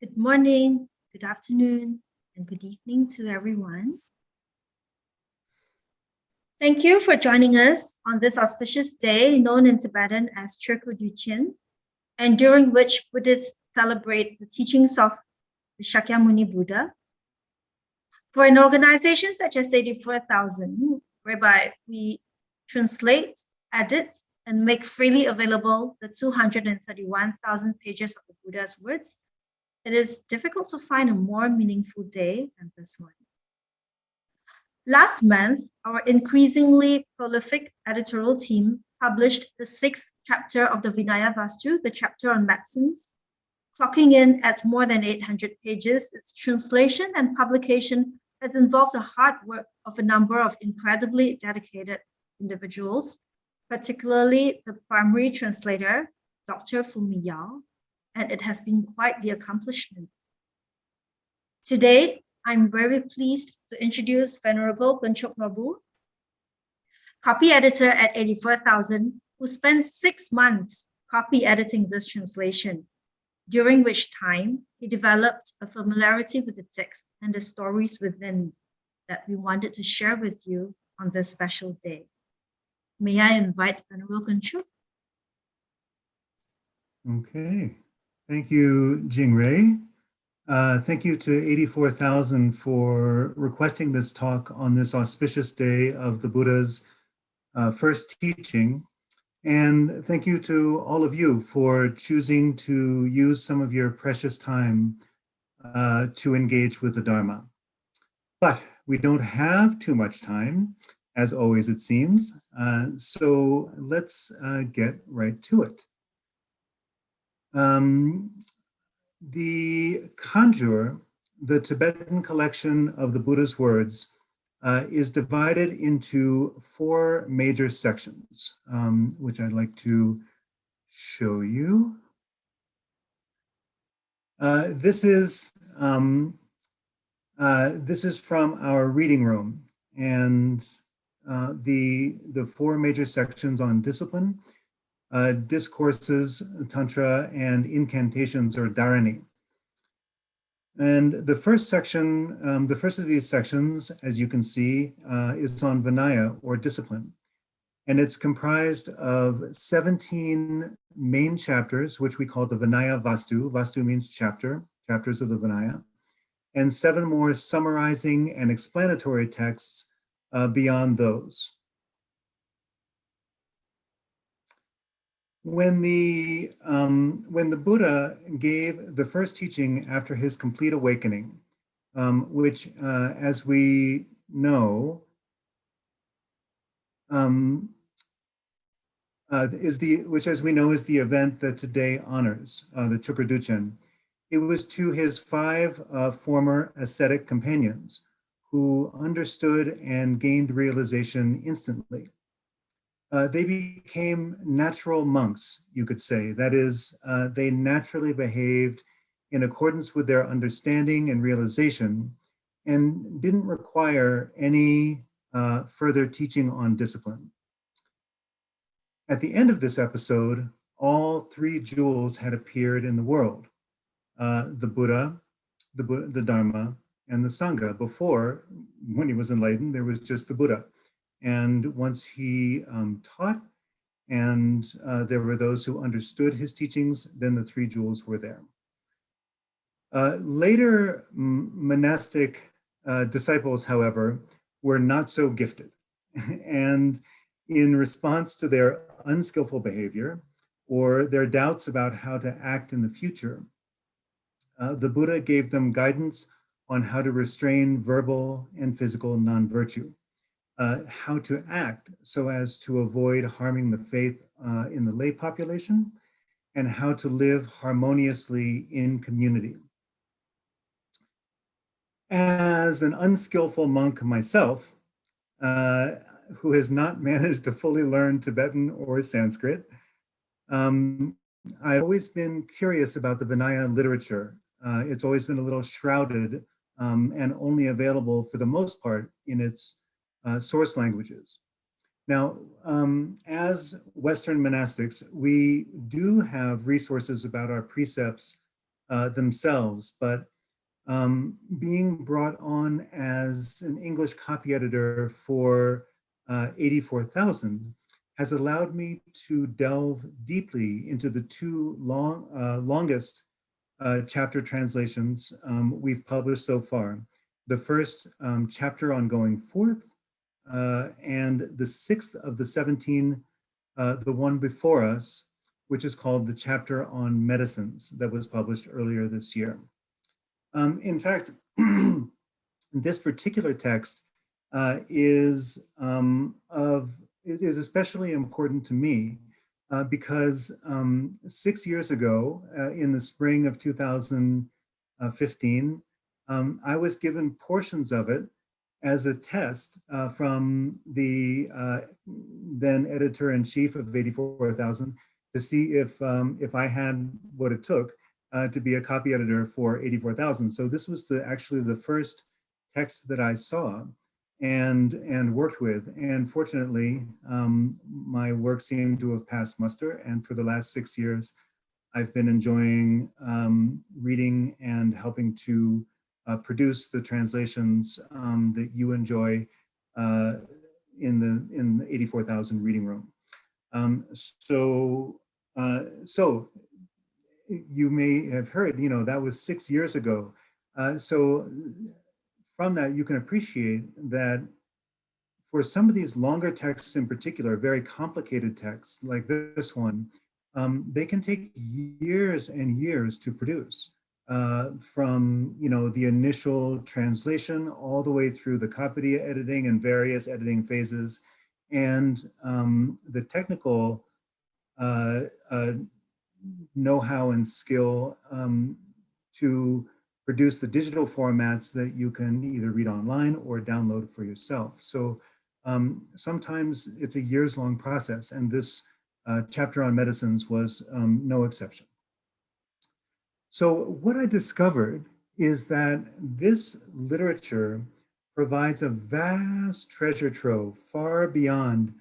Good morning, good afternoon, and good evening to everyone. Thank you for joining us on this auspicious day known in Tibetan as Chökor Düchen, and during which Buddhists celebrate the teachings of the Śākyamuni Buddha. For an organization such as 84,000, whereby we translate, edit, and make freely available the 231,000 pages of the Buddha's words, it is difficult to find a more meaningful day than this one. Last month, our increasingly prolific editorial team published the 6th chapter of the Vinayavastu, the chapter on medicines. Clocking in at more than 800 pages, its translation and publication has involved the hard work of a number of incredibly dedicated individuals, particularly the primary translator, Dr. Yao, and it has been quite the accomplishment. Today, I'm very pleased to introduce Venerable Konchog Norbu, copy editor at 84,000, who spent 6 months copy editing this translation, during which time he developed a familiarity with the text and the stories within that we wanted to share with you on this special day. May I invite Venerable Konchog? Okay, thank you, Jingray. Thank you to 84,000 for requesting this talk on this auspicious day of the Buddha's first teaching. And thank you to all of you for choosing to use some of your precious time to engage with the Dharma. But we don't have too much time, as always it seems, so let's get right to it. The Kangyur, the Tibetan collection of the Buddha's words, is divided into 4 major sections, which I'd like to show you. This is from our reading room, and the 4 major sections on discipline, discourses, tantra, and incantations, or dharani. And the first section, the first of these sections, as you can see, is on Vinaya, or discipline. And it's comprised of 17 main chapters, which we call the Vinayavastu. Vastu means chapter, chapters of the Vinaya, and 7 more summarizing and explanatory texts beyond those. When the Buddha gave the first teaching after his complete awakening, which, as we know, is the event that today honors, the Chökor Düchen, it was to his 5 former ascetic companions who understood and gained realization instantly. They became natural monks, you could say. That is, they naturally behaved in accordance with their understanding and realization and didn't require any further teaching on discipline. At the end of this episode, all 3 jewels had appeared in the world, the Buddha, the Dharma, and the Sangha. Before, when he was enlightened, there was just the Buddha. And once he taught, and there were those who understood his teachings, then the 3 jewels were there. Later monastic disciples, however, were not so gifted. And in response to their unskillful behavior or their doubts about how to act in the future, the Buddha gave them guidance on how to restrain verbal and physical non-virtue. How to act so as to avoid harming the faith in the lay population, and how to live harmoniously in community. As an unskillful monk myself, who has not managed to fully learn Tibetan or Sanskrit, I've always been curious about the Vinaya literature. It's always been a little shrouded and only available for the most part in its source languages. Now, as Western monastics, we do have resources about our precepts themselves, but being brought on as an English copy editor for 84,000 has allowed me to delve deeply into the two longest chapter translations we've published so far. The first chapter on going forth, and the sixth of the 17, the one before us, which is called the chapter on medicines, that was published earlier this year. In fact, this particular text is especially important to me because 6 years ago, in the spring of 2015, I was given portions of it as a test from the then editor-in-chief of 84,000 to see if I had what it took to be a copy editor for 84,000. So this was actually the first text that I saw and worked with. And fortunately, my work seemed to have passed muster. And for the last 6 years, I've been enjoying reading and helping to produce the translations that you enjoy in the 84,000 reading room. So you may have heard, that was 6 years ago. So from that, you can appreciate that for some of these longer texts in particular, very complicated texts like this one, they can take years and years to produce, from the initial translation all the way through the copy editing and various editing phases, and the technical know-how and skill to produce the digital formats that you can either read online or download for yourself. So sometimes it's a years-long process, and this chapter on medicines was no exception. So what I discovered is that this literature provides a vast treasure trove far beyond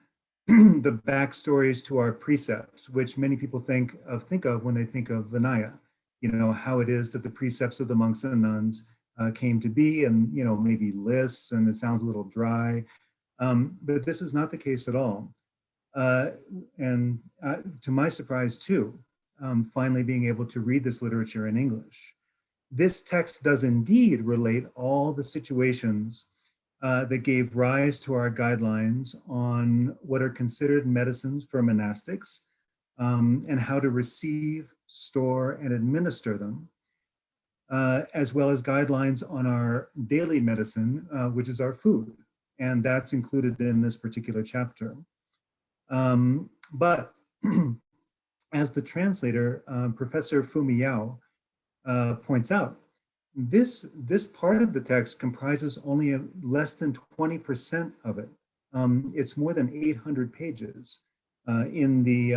the backstories to our precepts, which many people think of when they think of Vinaya. How it is that the precepts of the monks and nuns came to be, and maybe lists, and it sounds a little dry. But this is not the case at all. And to my surprise too, finally being able to read this literature in English. This text does indeed relate all the situations that gave rise to our guidelines on what are considered medicines for monastics, and how to receive, store, and administer them, as well as guidelines on our daily medicine, which is our food. And that's included in this particular chapter. But as the translator, Professor Fumiyao, points out, this part of the text comprises only less than 20% of it. It's more than 800 pages in the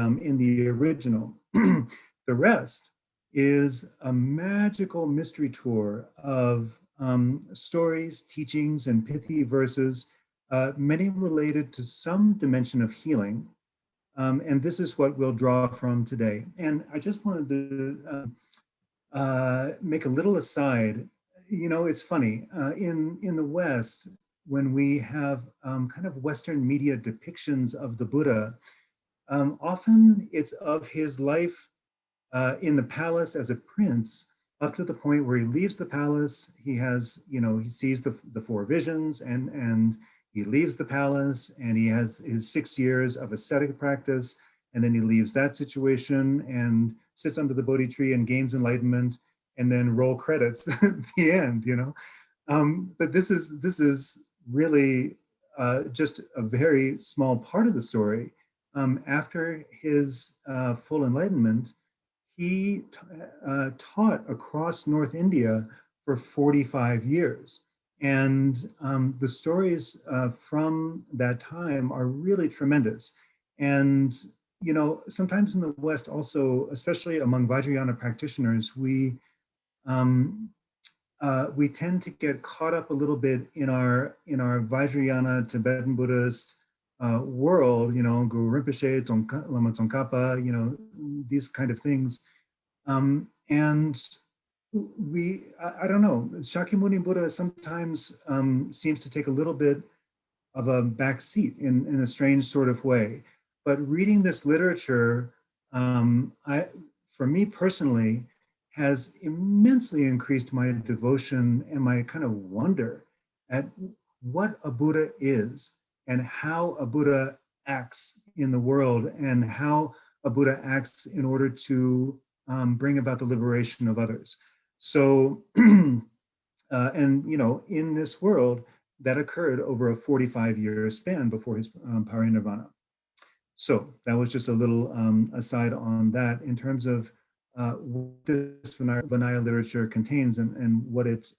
original. The rest is a magical mystery tour of stories, teachings, and pithy verses, many related to some dimension of healing. And this is what we'll draw from today. And I just wanted to make a little aside. It's funny, in the West, when we have kind of Western media depictions of the Buddha, often it's of his life in the palace as a prince, up to the point where he leaves the palace. He has, he sees the four visions, and he leaves the palace, and he has his 6 years of ascetic practice, and then he leaves that situation and sits under the Bodhi tree and gains enlightenment, and then roll credits at the end, But this is really just a very small part of the story. After his full enlightenment, he taught across North India for 45 years. And the stories from that time are really tremendous. And, sometimes in the West also, especially among Vajrayana practitioners, we tend to get caught up a little bit in our Vajrayana Tibetan Buddhist world, Guru Rinpoche, Lama Tsongkhapa, these kind of things. And I don't know, Śākyamuni Buddha sometimes seems to take a little bit of a back seat in a strange sort of way. But reading this literature, for me personally, has immensely increased my devotion and my kind of wonder at what a Buddha is and how a Buddha acts in the world and how a Buddha acts in order to bring about the liberation of others. So, and you know, in this world, that occurred over a 45-year span before his parinirvana. So that was just a little aside on that in terms of what this Vinaya literature contains and what it,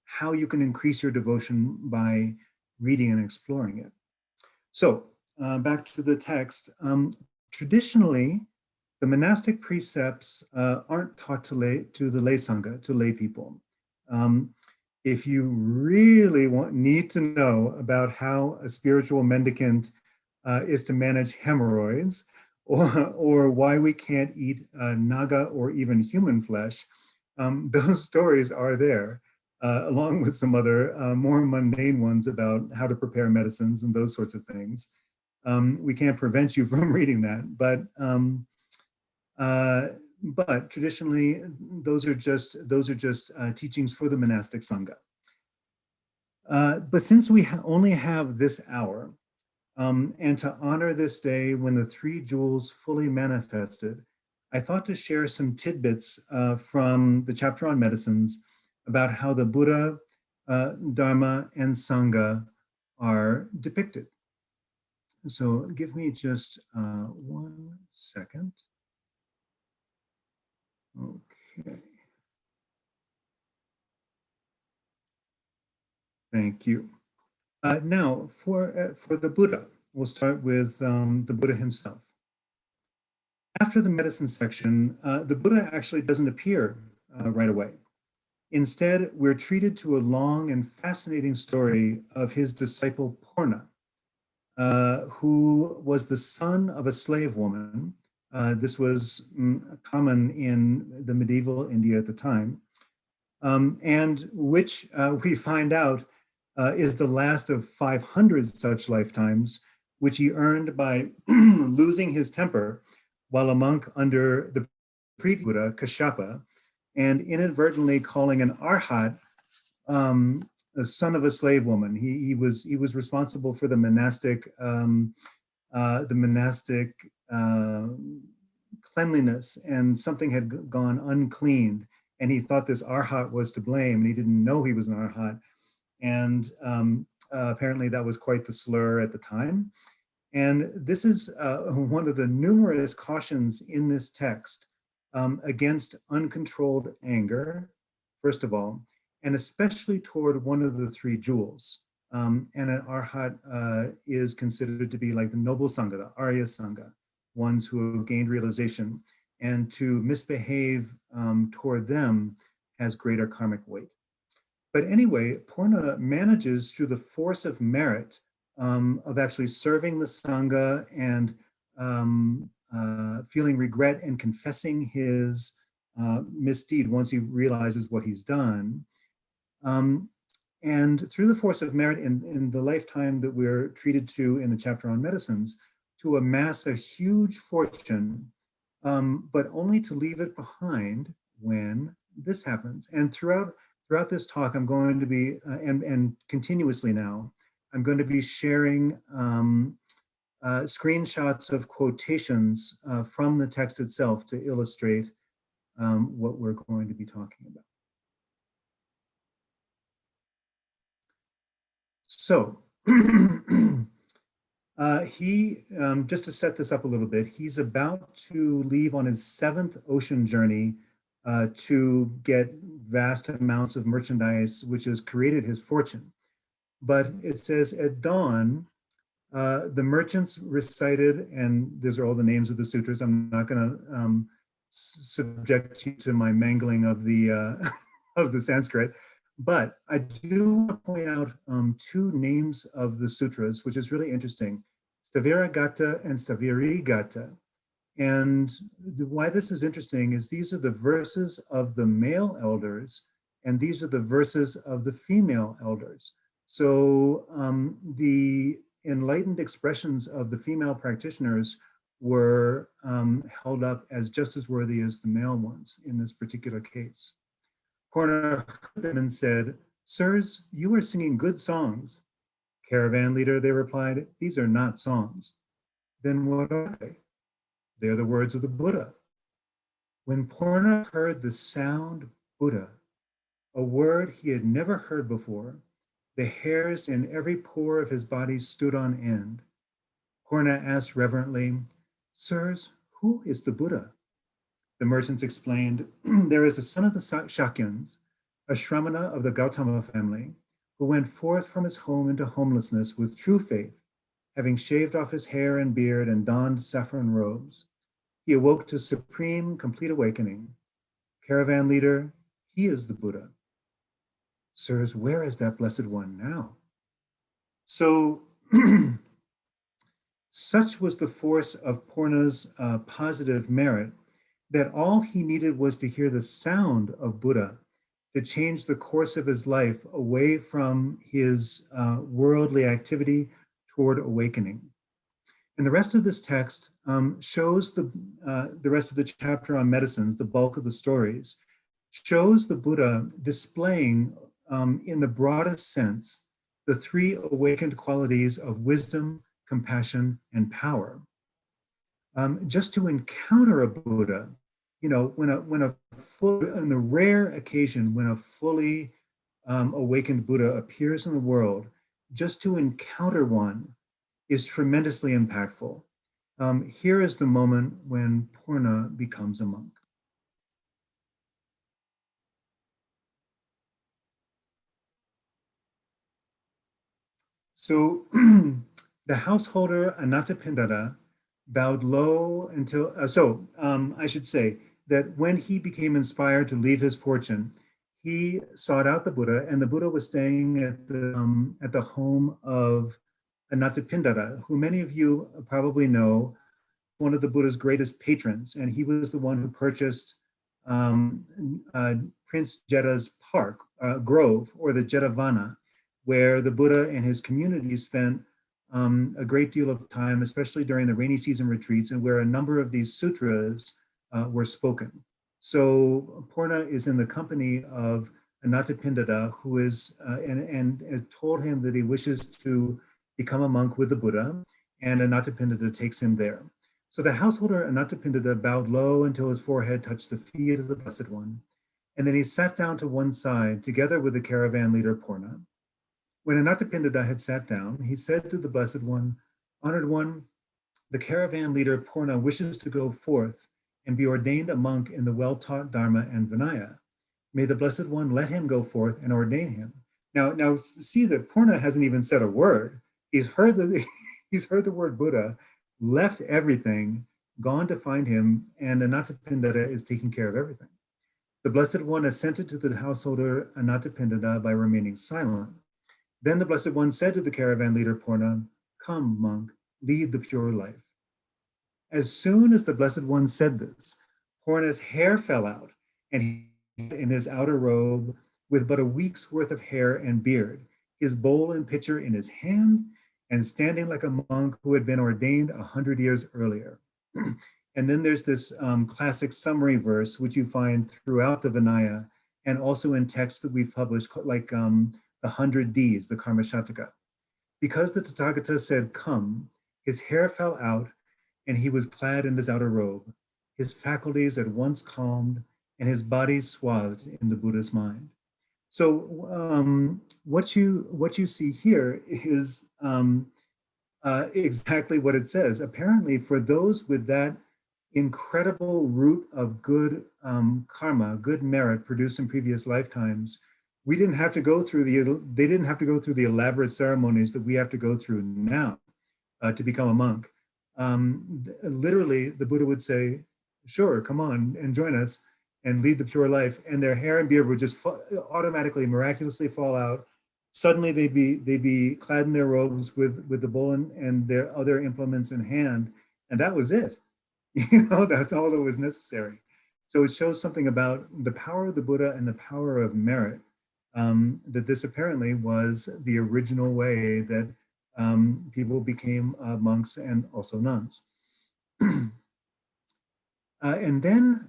how you can increase your devotion by reading and exploring it. So back to the text. Traditionally, the monastic precepts aren't taught to the lay sangha, to lay people. If you really need to know about how a spiritual mendicant is to manage hemorrhoids, or why we can't eat naga or even human flesh, those stories are there, along with some other more mundane ones about how to prepare medicines and those sorts of things. We can't prevent you from reading that, but traditionally, those are just teachings for the monastic sangha. But since we only have this hour, and to honor this day when the three jewels fully manifested, I thought to share some tidbits from the chapter on medicines about how the Buddha, Dharma, and Sangha are depicted. So give me just 1 second. Okay. Thank you. Now, for the Buddha, we'll start with the Buddha himself. After the medicine section, the Buddha actually doesn't appear right away. Instead, we're treated to a long and fascinating story of his disciple Purna, who was the son of a slave woman. This was common in the medieval India at the time, and which we find out is the last of 500 such lifetimes, which he earned by losing his temper while a monk under the previous Buddha, Kāśyapa, and inadvertently calling an arhat the son of a slave woman. He was responsible for the monastic cleanliness, and something had gone uncleaned, and he thought this arhat was to blame, and he didn't know he was an arhat. And apparently that was quite the slur at the time. And this is one of the numerous cautions in this text against uncontrolled anger, first of all, and especially toward one of the three jewels. And an arhat is considered to be like the noble sangha, the Arya sangha, ones who have gained realization, and to misbehave toward them has greater karmic weight. But anyway, Purna manages through the force of merit of actually serving the Sangha and feeling regret and confessing his misdeed once he realizes what he's done. And through the force of merit in the lifetime that we're treated to in the chapter on medicines, to amass a huge fortune, but only to leave it behind when this happens. And throughout this talk, I'm going to be, and continuously now, I'm going to be sharing screenshots of quotations from the text itself to illustrate what we're going to be talking about. So just to set this up a little bit, he's about to leave on his 7th ocean journey to get vast amounts of merchandise, which has created his fortune. But it says at dawn, the merchants recited, and these are all the names of the sutras. I'm not going to subject you to my mangling of the of the Sanskrit, but I do want to point out 2 names of the sutras, which is really interesting: Staviragata and Stavirigata. And why this is interesting is these are the verses of the male elders, and these are the verses of the female elders. So the enlightened expressions of the female practitioners were held up as just as worthy as the male ones in this particular case. Purna heard them and said, "Sirs, you are singing good songs." "Caravan leader," they replied, "these are not songs." "Then what are they?" "They are the words of the Buddha." When Purna heard the sound Buddha, a word he had never heard before, the hairs in every pore of his body stood on end. Purna asked reverently, "Sirs, who is the Buddha?" The merchants explained, "There is a son of the Shākyams, a Shramana of the Gautama family, who went forth from his home into homelessness with true faith, having shaved off his hair and beard and donned saffron robes. He awoke to supreme, complete awakening. Caravan leader, he is the Buddha." "Sirs, where is that blessed one now?" So such was the force of Purna's positive merit that all he needed was to hear the sound of Buddha to change the course of his life away from his worldly activity toward awakening. And the rest of this text shows the rest of the chapter on medicines, the bulk of the stories, shows the Buddha displaying in the broadest sense the three awakened qualities of wisdom, compassion, and power. Just to encounter a Buddha, you know, on the rare occasion when a fully awakened Buddha appears in the world, just to encounter one is tremendously impactful. Here is the moment when Purna becomes a monk. So the householder Anathapindada bowed low until, I should say that when he became inspired to leave his fortune, he sought out the Buddha, and the Buddha was staying at the home of Anathapindada, who many of you probably know, one of the Buddha's greatest patrons, and he was the one who purchased Prince Jeta's park, grove, or the Jetavana, where the Buddha and his community spent a great deal of time, especially during the rainy season retreats, and where a number of these sutras were spoken. So Purna is in the company of Anathapindada, who is, and told him that he wishes to become a monk with the Buddha, and Anathapindada takes him there. So the householder Anathapindada bowed low until his forehead touched the feet of the Blessed One, and then he sat down to one side together with the caravan leader Purna. When Anathapindada had sat down, he said to the Blessed One, "Honored One, the caravan leader Purna wishes to go forth and be ordained a monk in the well-taught Dharma and Vinaya. May the Blessed One let him go forth and ordain him." Now see that Purna hasn't even said a word. He's heard the word Buddha, left everything, gone to find him, and Anathapindada is taking care of everything. The Blessed One assented to the householder Anathapindada by remaining silent. Then the Blessed One said to the caravan leader Purna, "Come, monk, lead the pure life." As soon as the Blessed One said this, Purna's hair fell out, and he in his outer robe with but a week's worth of hair and beard, his bowl and pitcher in his hand, and standing like a monk who had been ordained 100 years earlier. And then there's this classic summary verse, which you find throughout the Vinaya, and also in texts that we've published, like the 100 Ds, the Karma Shataka. Because the Tathagata said, "Come," his hair fell out, and he was clad in his outer robe, his faculties at once calmed, and his body swathed in the Buddha's mind. So what you see here is exactly what it says. Apparently, for those with that incredible root of good karma, good merit produced in previous lifetimes, they didn't have to go through the elaborate ceremonies that we have to go through now to become a monk. Literally, the Buddha would say, "Sure, come on and join us and lead the pure life," and their hair and beard would just automatically, miraculously fall out. Suddenly, they'd be clad in their robes with the bowl and their other implements in hand, and that was it. That's all that was necessary. So it shows something about the power of the Buddha and the power of merit, that this apparently was the original way that people became monks and also nuns. And then,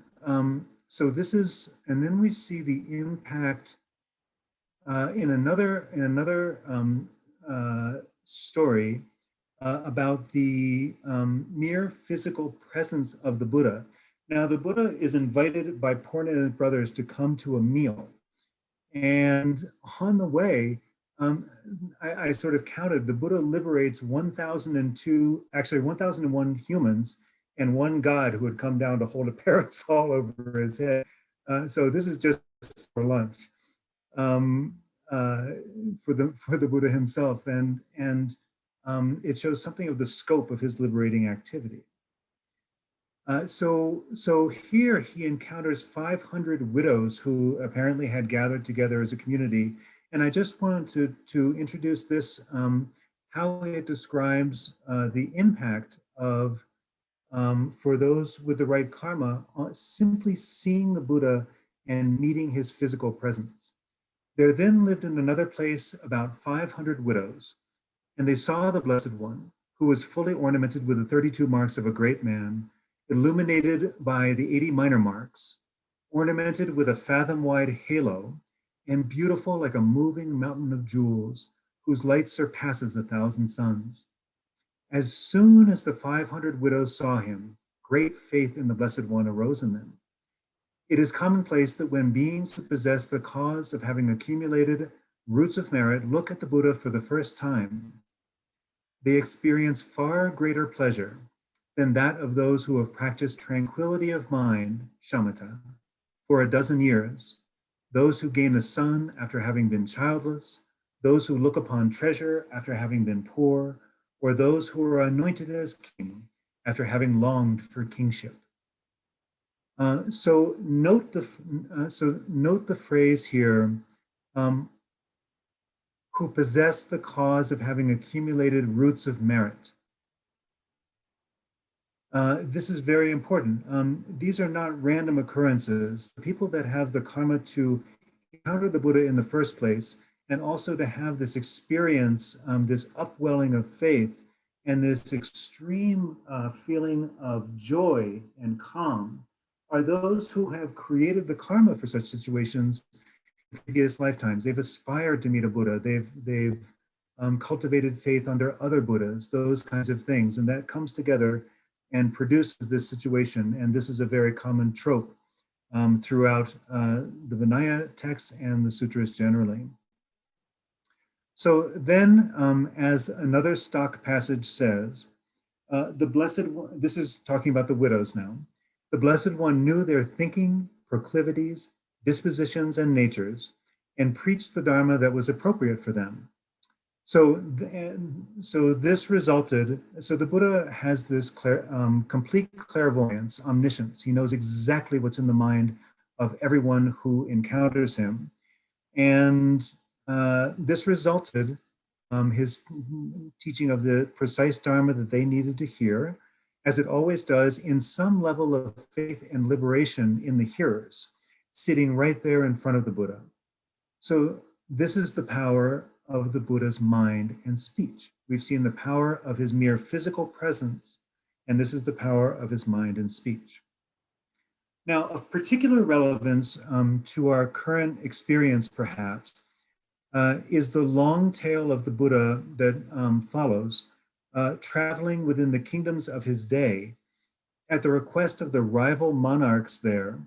so this is, and then we see the impact in another story about the mere physical presence of the Buddha. Now, the Buddha is invited by Purna and his brothers to come to a meal. And on the way, I sort of counted, the Buddha liberates 1,001 humans and one god who had come down to hold a parasol over his head. So this is just for lunch for the Buddha himself. And it shows something of the scope of his liberating activity. So here he encounters 500 widows who apparently had gathered together as a community. And I just wanted to introduce this, how it describes the impact of, for those with the right karma, simply seeing the Buddha and meeting his physical presence. There then lived in another place about 500 widows, and they saw the Blessed One, who was fully ornamented with the 32 marks of a great man, illuminated by the 80 minor marks, ornamented with a fathom-wide halo, and beautiful like a moving mountain of jewels, whose light surpasses 1,000 suns. As soon as the 500 widows saw him, great faith in the Blessed One arose in them. It is commonplace that when beings who possess the cause of having accumulated roots of merit look at the Buddha for the first time, they experience far greater pleasure than that of those who have practiced tranquility of mind, shamatha, for a dozen years, those who gain a son after having been childless, those who look upon treasure after having been poor, or those who are anointed as king after having longed for kingship. So note the phrase here, who possess the cause of having accumulated roots of merit. This is very important. These are not random occurrences. The people that have the karma to encounter the Buddha in the first place, and also to have this experience, this upwelling of faith, and this extreme feeling of joy and calm, are those who have created the karma for such situations in previous lifetimes. They've aspired to meet a Buddha. They've cultivated faith under other Buddhas, those kinds of things, and that comes together and produces this situation. And this is a very common trope throughout the Vinaya texts and the sutras generally. So then, as another stock passage says, the Blessed One, this is talking about the widows now, the Blessed One knew their thinking, proclivities, dispositions, and natures, and preached the Dharma that was appropriate for them. So this resulted, so the Buddha has this complete clairvoyance, omniscience. He knows exactly what's in the mind of everyone who encounters him. And this resulted, his teaching of the precise Dharma that they needed to hear, as it always does, in some level of faith and liberation in the hearers, sitting right there in front of the Buddha. So this is the power of the Buddha's mind and speech. We've seen the power of his mere physical presence, and this is the power of his mind and speech. Now, of particular relevance to our current experience, perhaps, is the long tail of the Buddha that follows, traveling within the kingdoms of his day at the request of the rival monarchs there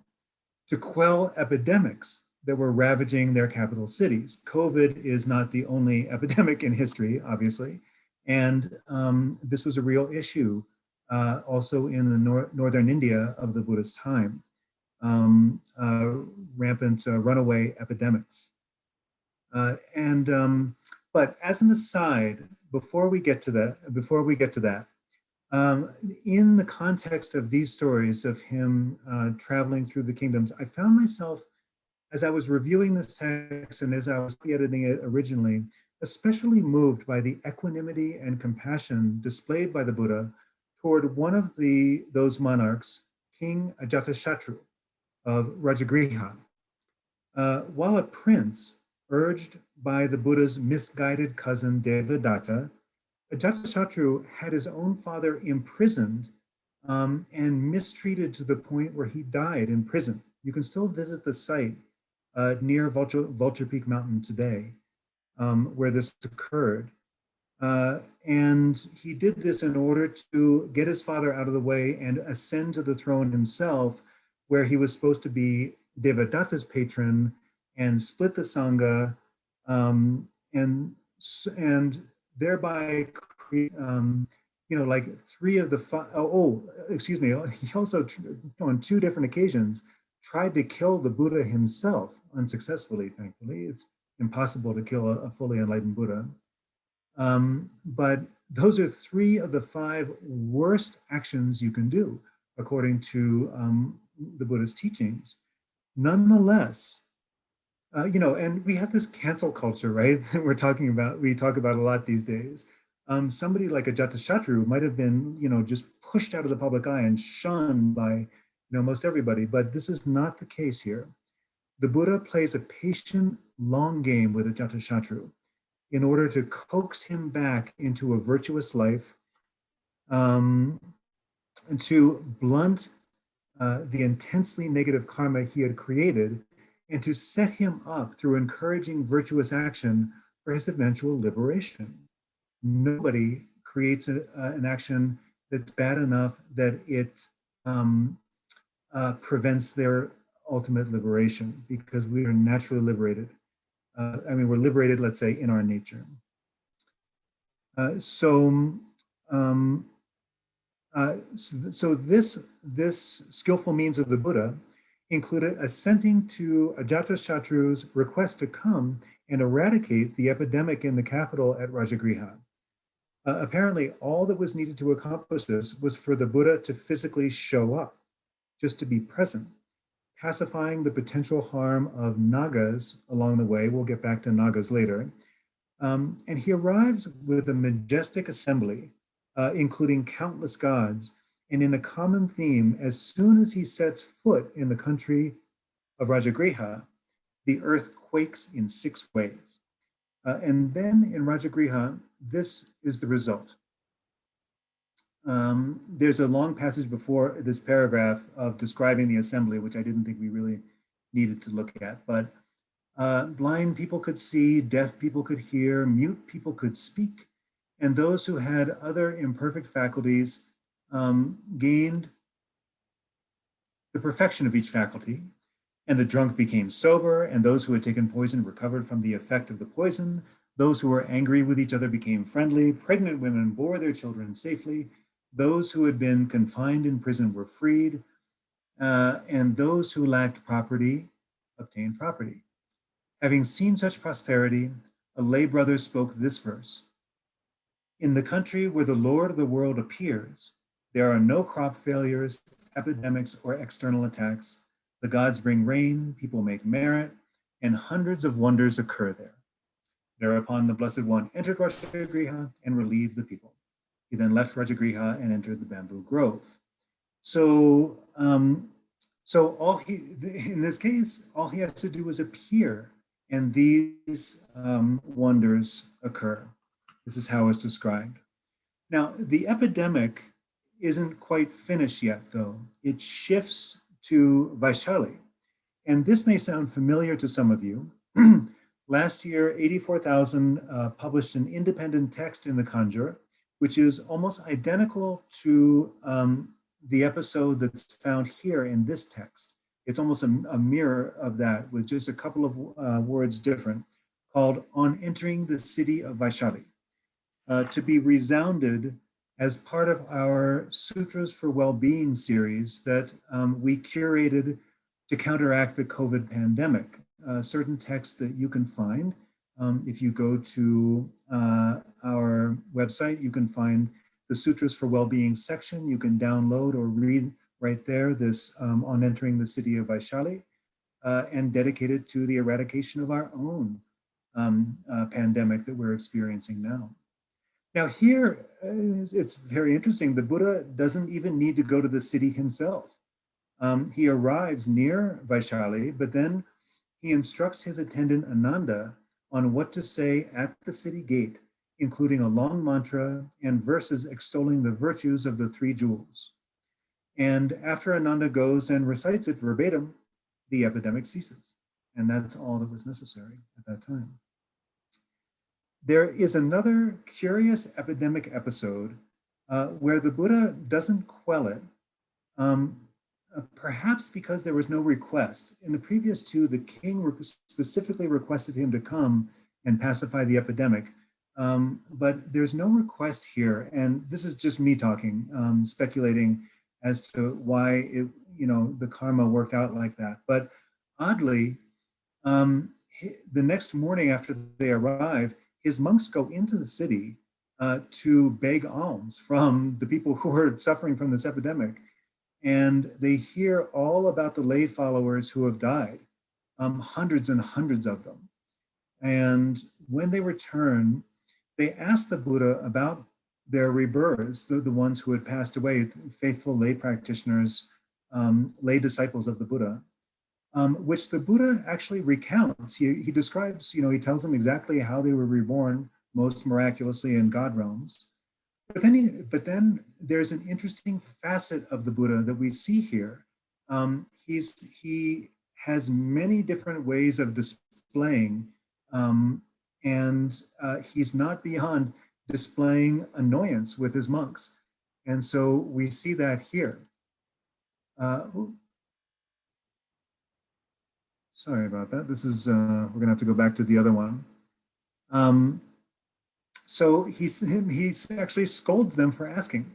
to quell epidemics that were ravaging their capital cities. COVID is not the only epidemic in history, obviously, and this was a real issue also in the northern India of the Buddha's time, rampant runaway epidemics. But as an aside, before we get to that, in the context of these stories of him traveling through the kingdoms, I found myself, as I was reviewing this text and as I was editing it originally, especially moved by the equanimity and compassion displayed by the Buddha toward one of those monarchs, King Ajatashatru of Rajagriha. While a prince, urged by the Buddha's misguided cousin Devadatta, Ajatashatru had his own father imprisoned and mistreated to the point where he died in prison. You can still visit the site near Vulture Peak Mountain today, where this occurred. And he did this in order to get his father out of the way and ascend to the throne himself, where he was supposed to be Devadatta's patron and split the Sangha, and thereby create, like 3 of the 5, excuse me, he also, on 2 different occasions, tried to kill the Buddha himself, unsuccessfully, thankfully. It's impossible to kill a fully enlightened Buddha. But those are 3 of the 5 worst actions you can do, according to the Buddha's teachings. Nonetheless, and we have this cancel culture, right? That we talk about a lot these days. Somebody like Ajatashatru might have been, just pushed out of the public eye and shunned by, most everybody, but this is not the case here. The Buddha plays a patient, long game with Ajatashatru in order to coax him back into a virtuous life, and to blunt the intensely negative karma he had created, and to set him up through encouraging virtuous action for his eventual liberation. Nobody creates an action that's bad enough that it prevents their ultimate liberation, because we are naturally liberated. We're liberated, let's say, in our nature. So this skillful means of the Buddha included assenting to Ajatashatru's request to come and eradicate the epidemic in the capital at Rajagriha. Apparently, all that was needed to accomplish this was for the Buddha to physically show up, just to be present, pacifying the potential harm of Nagas along the way. We'll get back to Nagas later. And he arrives with a majestic assembly, including countless gods, and in a common theme: as soon as he sets foot in the country of Rajagriha, the earth quakes in 6 ways. And then in Rajagriha, this is the result. There's a long passage before this paragraph of describing the assembly, which I didn't think we really needed to look at, but blind people could see, deaf people could hear, mute people could speak, and those who had other imperfect faculties gained the perfection of each faculty, and the drunk became sober, and those who had taken poison recovered from the effect of the poison. Those who were angry with each other became friendly. Pregnant women bore their children safely. Those who had been confined in prison were freed, and those who lacked property obtained property. Having seen such prosperity, a lay brother spoke this verse: in the country where the Lord of the world appears, there are no crop failures, epidemics, or external attacks. The gods bring rain, people make merit, and hundreds of wonders occur there. Thereupon the Blessed One entered Rajagriha and relieved the people. He then left Rajagriha and entered the bamboo grove. So, in this case, all he has to do is appear, and these wonders occur. This is how it's described. Now, the epidemic isn't quite finished yet, though. It shifts to Vaiśālī. And this may sound familiar to some of you. Last year, 84,000 published an independent text in the Kangyur, which is almost identical to the episode that's found here in this text. It's almost a mirror of that, with just a couple of words different, called On Entering the City of Vaiśālī, to be resounded as part of our Sutras for Well-Being series that we curated to counteract the COVID pandemic. Certain texts that you can find. If you go to our website, you can find the Sutras for Well-Being section. You can download or read right there this On Entering the City of Vaiśālī, and dedicate it to the eradication of our own pandemic that we're experiencing now. Now here, it's very interesting. The Buddha doesn't even need to go to the city himself. He arrives near Vaiśālī, but then he instructs his attendant Ananda on what to say at the city gate, including a long mantra and verses extolling the virtues of the three jewels. And after Ananda goes and recites it verbatim, the epidemic ceases. And that's all that was necessary at that time. There is another curious epidemic episode where the Buddha doesn't quell it, perhaps because there was no request. In the previous two, the king specifically requested him to come and pacify the epidemic, but there's no request here. And this is just me talking, speculating as to why it, the karma worked out like that. But oddly, the next morning after they arrive, his monks go into the city to beg alms from the people who are suffering from this epidemic. And they hear all about the lay followers who have died, hundreds and hundreds of them. And when they return, they ask the Buddha about their rebirths, the ones who had passed away, faithful lay practitioners, lay disciples of the Buddha, which the Buddha actually recounts. He describes, he tells them exactly how they were reborn most miraculously in God realms. But then there's an interesting facet of the Buddha that we see here. He has many different ways of displaying, and he's not beyond displaying annoyance with his monks. And so we see that here. Sorry about that. This is, we're gonna have to go back to the other one. So he actually scolds them for asking.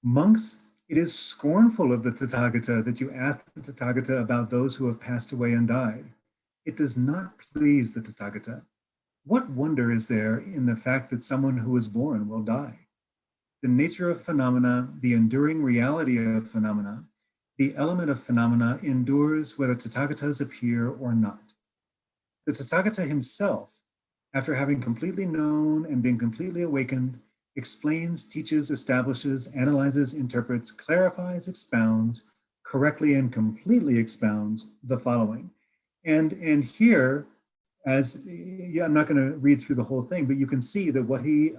Monks, it is scornful of the Tathagata that you ask the Tathagata about those who have passed away and died. It does not please the Tathagata. What wonder is there in the fact that someone who is born will die? The nature of phenomena, the enduring reality of phenomena, the element of phenomena endures whether Tathagatas appear or not. The Tathagata himself, after having completely known and been completely awakened, explains, teaches, establishes, analyzes, interprets, clarifies, expounds, correctly and completely expounds the following. And here, I'm not going to read through the whole thing, but you can see that what he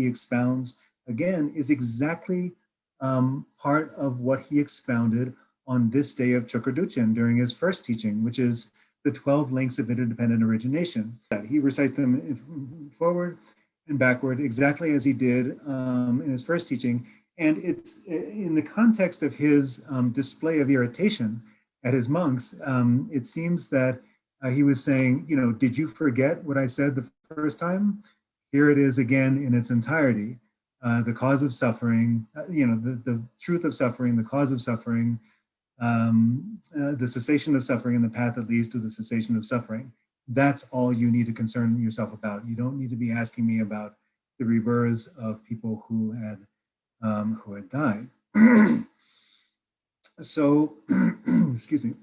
expounds again is exactly part of what he expounded on this day of Chökor Düchen during his first teaching, which is the 12 links of interdependent origination. He recites them forward and backward exactly as he did in his first teaching. And it's in the context of his display of irritation at his monks, it seems that he was saying, did you forget what I said the first time? Here it is again in its entirety. The cause of suffering, the truth of suffering, the cause of suffering, the cessation of suffering and the path that leads to the cessation of suffering. That's all you need to concern yourself about. You don't need to be asking me about the rebirths of people who had died. So, excuse me.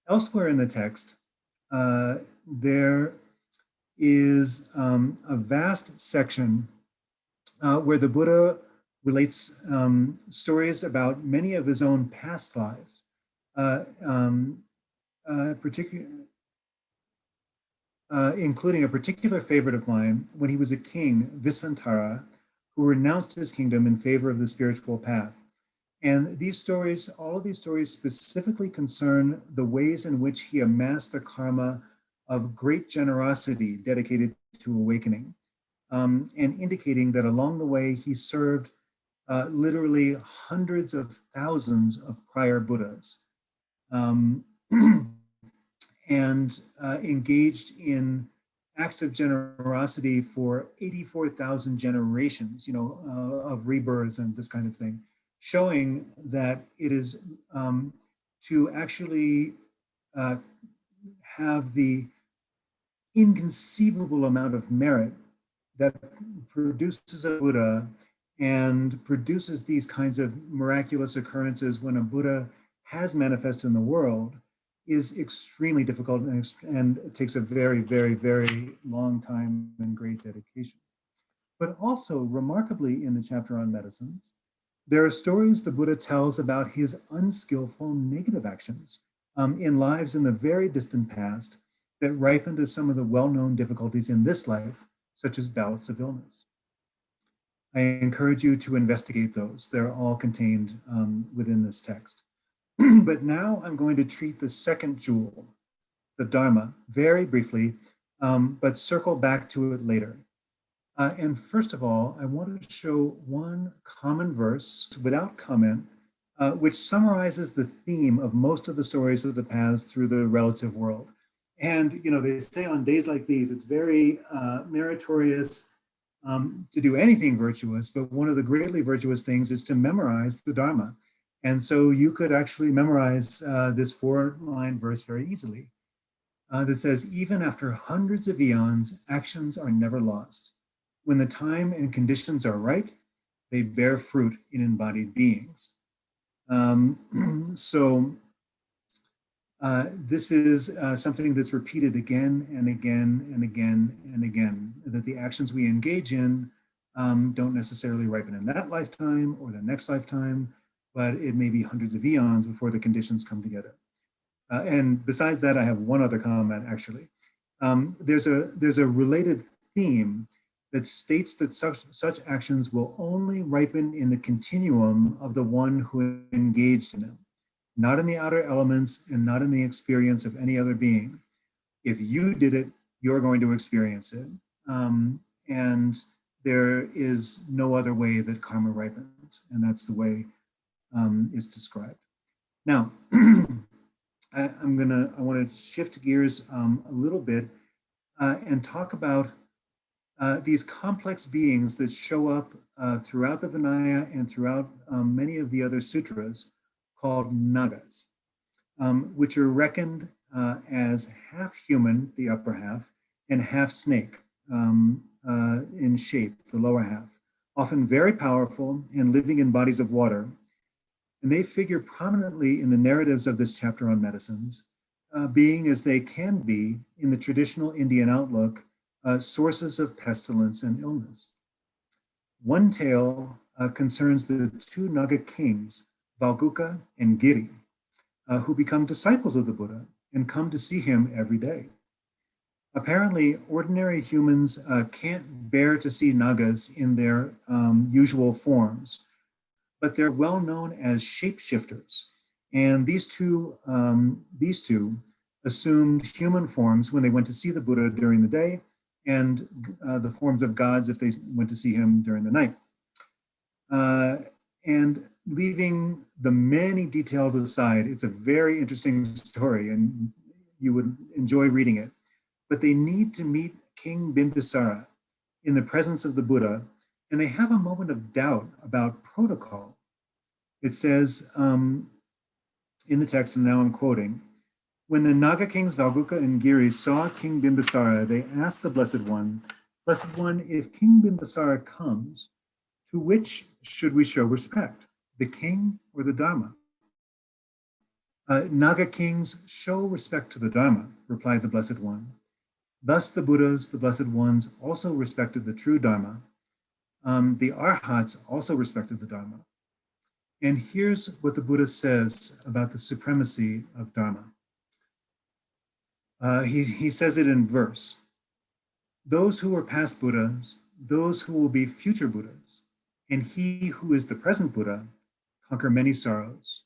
Elsewhere in the text, there is a vast section where the Buddha relates stories about many of his own past lives, including a particular favorite of mine when he was a king, Visvantara, who renounced his kingdom in favor of the spiritual path. And these stories, all of these stories specifically concern the ways in which he amassed the karma of great generosity dedicated to awakening, and indicating that along the way he served literally hundreds of thousands of prior Buddhas, and engaged in acts of generosity for 84,000 generations, of rebirths and this kind of thing, showing that it is to actually have the inconceivable amount of merit that produces a Buddha and produces these kinds of miraculous occurrences when a Buddha has manifested in the world is extremely difficult and it takes a very, very, very long time and great dedication. But also, remarkably, in the chapter on medicines, there are stories the Buddha tells about his unskillful negative actions in lives in the very distant past that ripened as some of the well-known difficulties in this life, such as bouts of illness. I encourage you to investigate those. They're all contained within this text. But now I'm going to treat the second jewel, the Dharma, very briefly, but circle back to it later. And first of all, I want to show one common verse without comment, which summarizes the theme of most of the stories of the paths through the relative world. And, you know, they say on days like these, it's very meritorious to do anything virtuous, but one of the greatly virtuous things is to memorize the Dharma. And so you could actually memorize this 4-line verse very easily. That says, even after hundreds of eons, actions are never lost. When the time and conditions are right, they bear fruit in embodied beings. This is something that's repeated again and again and again and again, that the actions we engage in don't necessarily ripen in that lifetime or the next lifetime, but it may be hundreds of eons before the conditions come together. And besides that, I have one other comment, actually. There's a related theme that states that such actions will only ripen in the continuum of the one who engaged in them, not in the outer elements and not in the experience of any other being. If you did it, you're going to experience it. And there is no other way that karma ripens, and that's the way it's described. Now, I want to shift gears a little bit and talk about these complex beings that show up throughout the Vinaya and throughout many of the other sutras called nagas, which are reckoned as half human, the upper half, and half snake in shape, the lower half, often very powerful and living in bodies of water. And they figure prominently in the narratives of this chapter on medicines, being as they can be in the traditional Indian outlook, sources of pestilence and illness. One tale concerns the 2 Naga kings, Valguka and Giri, who become disciples of the Buddha and come to see him every day. Apparently, ordinary humans can't bear to see Nagas in their usual forms, but they're well known as shapeshifters. And these two assumed human forms when they went to see the Buddha during the day, and the forms of gods if they went to see him during the night. And leaving the many details aside, it's a very interesting story and you would enjoy reading it. But they need to meet King Bimbisara in the presence of the Buddha, and they have a moment of doubt about protocol. It says in the text, and now I'm quoting, when the Naga kings Valguka and Giri saw King Bimbisara, they asked the Blessed One, if King Bimbisara comes, to which should we show respect, the king or the Dharma? Naga kings show respect to the Dharma, replied the Blessed One. Thus the Buddhas, the Blessed Ones, also respected the true Dharma. The Arhats also respected the Dharma. And here's what the Buddha says about the supremacy of Dharma. He says it in verse. Those who were past Buddhas, those who will be future Buddhas, and he who is the present Buddha conquer many sorrows.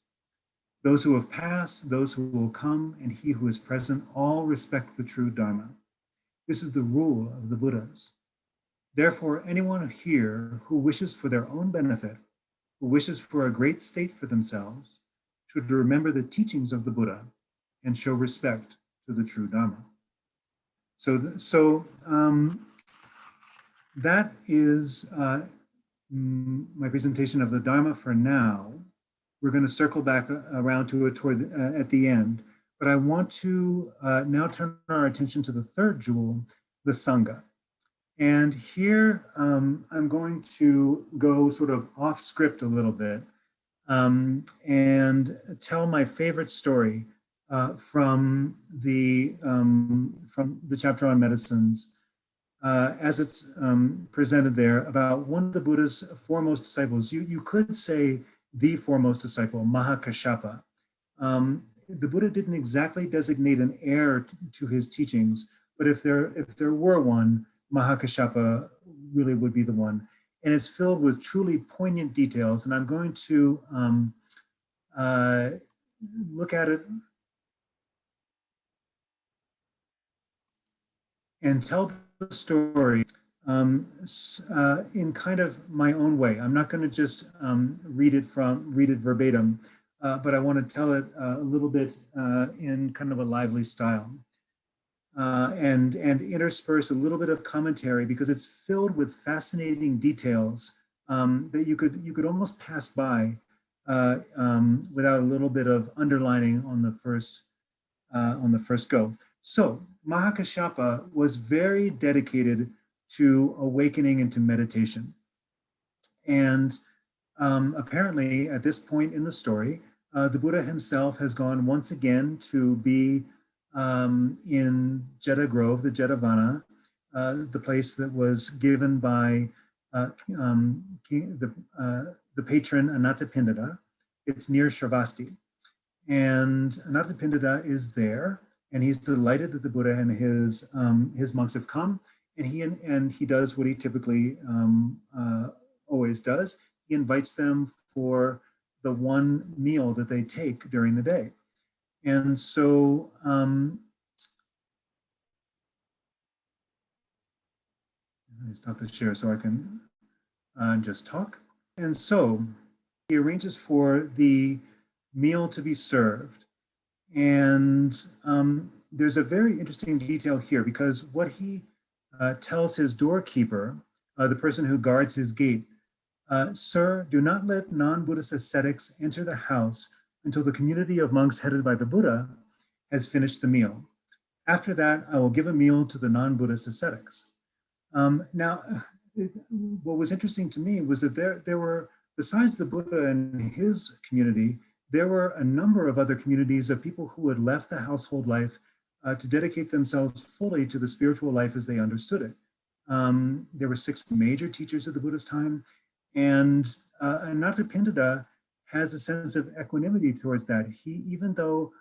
Those who have passed, those who will come, and he who is present, all respect the true Dharma. This is the rule of the Buddhas. Therefore, anyone here who wishes for their own benefit, who wishes for a great state for themselves, should remember the teachings of the Buddha and show respect to the true Dharma. So that is my presentation of the Dharma for now. We're going to circle back around to it at the end, but I want to now turn our attention to the third jewel, the Sangha. And here I'm going to go sort of off script a little bit and tell my favorite story from the chapter on medicines, as it's presented there, about one of the Buddha's foremost disciples. You could say the foremost disciple, Mahākāśyapa. The Buddha didn't exactly designate an heir to his teachings, but if there were one, Mahākāśyapa really would be the one. And it's filled with truly poignant details. And I'm going to look at it and tell the story in kind of my own way. I'm not going to just read it verbatim, but I want to tell it a little bit in kind of a lively style, and intersperse a little bit of commentary, because it's filled with fascinating details that you could almost pass by without a little bit of underlining on the first go. So Mahākāśyapa was very dedicated to awakening into meditation. And apparently at this point in the story, the Buddha himself has gone once again to be in Jeta Grove, the Jetavana, the place that was given by the patron Anathapindita. It's near Shravasti. And Anathapindita is there, and he's delighted that the Buddha and his monks have come, and he does what he typically always does. He invites them for the one meal that they take during the day. And so let me stop the share so I can just talk. And so he arranges for the meal to be served. And there's a very interesting detail here, because what he tells his doorkeeper, the person who guards his gate, "Sir, do not let non-Buddhist ascetics enter the house until the community of monks headed by the Buddha has finished the meal. After that, I will give a meal to the non-Buddhist ascetics." Now, what was interesting to me was that there were, besides the Buddha and his community, there were a number of other communities of people who had left the household life to dedicate themselves fully to the spiritual life as they understood it. There were 6 major teachers of the Buddha's time, and Anathapindita has a sense of equanimity towards that. Even though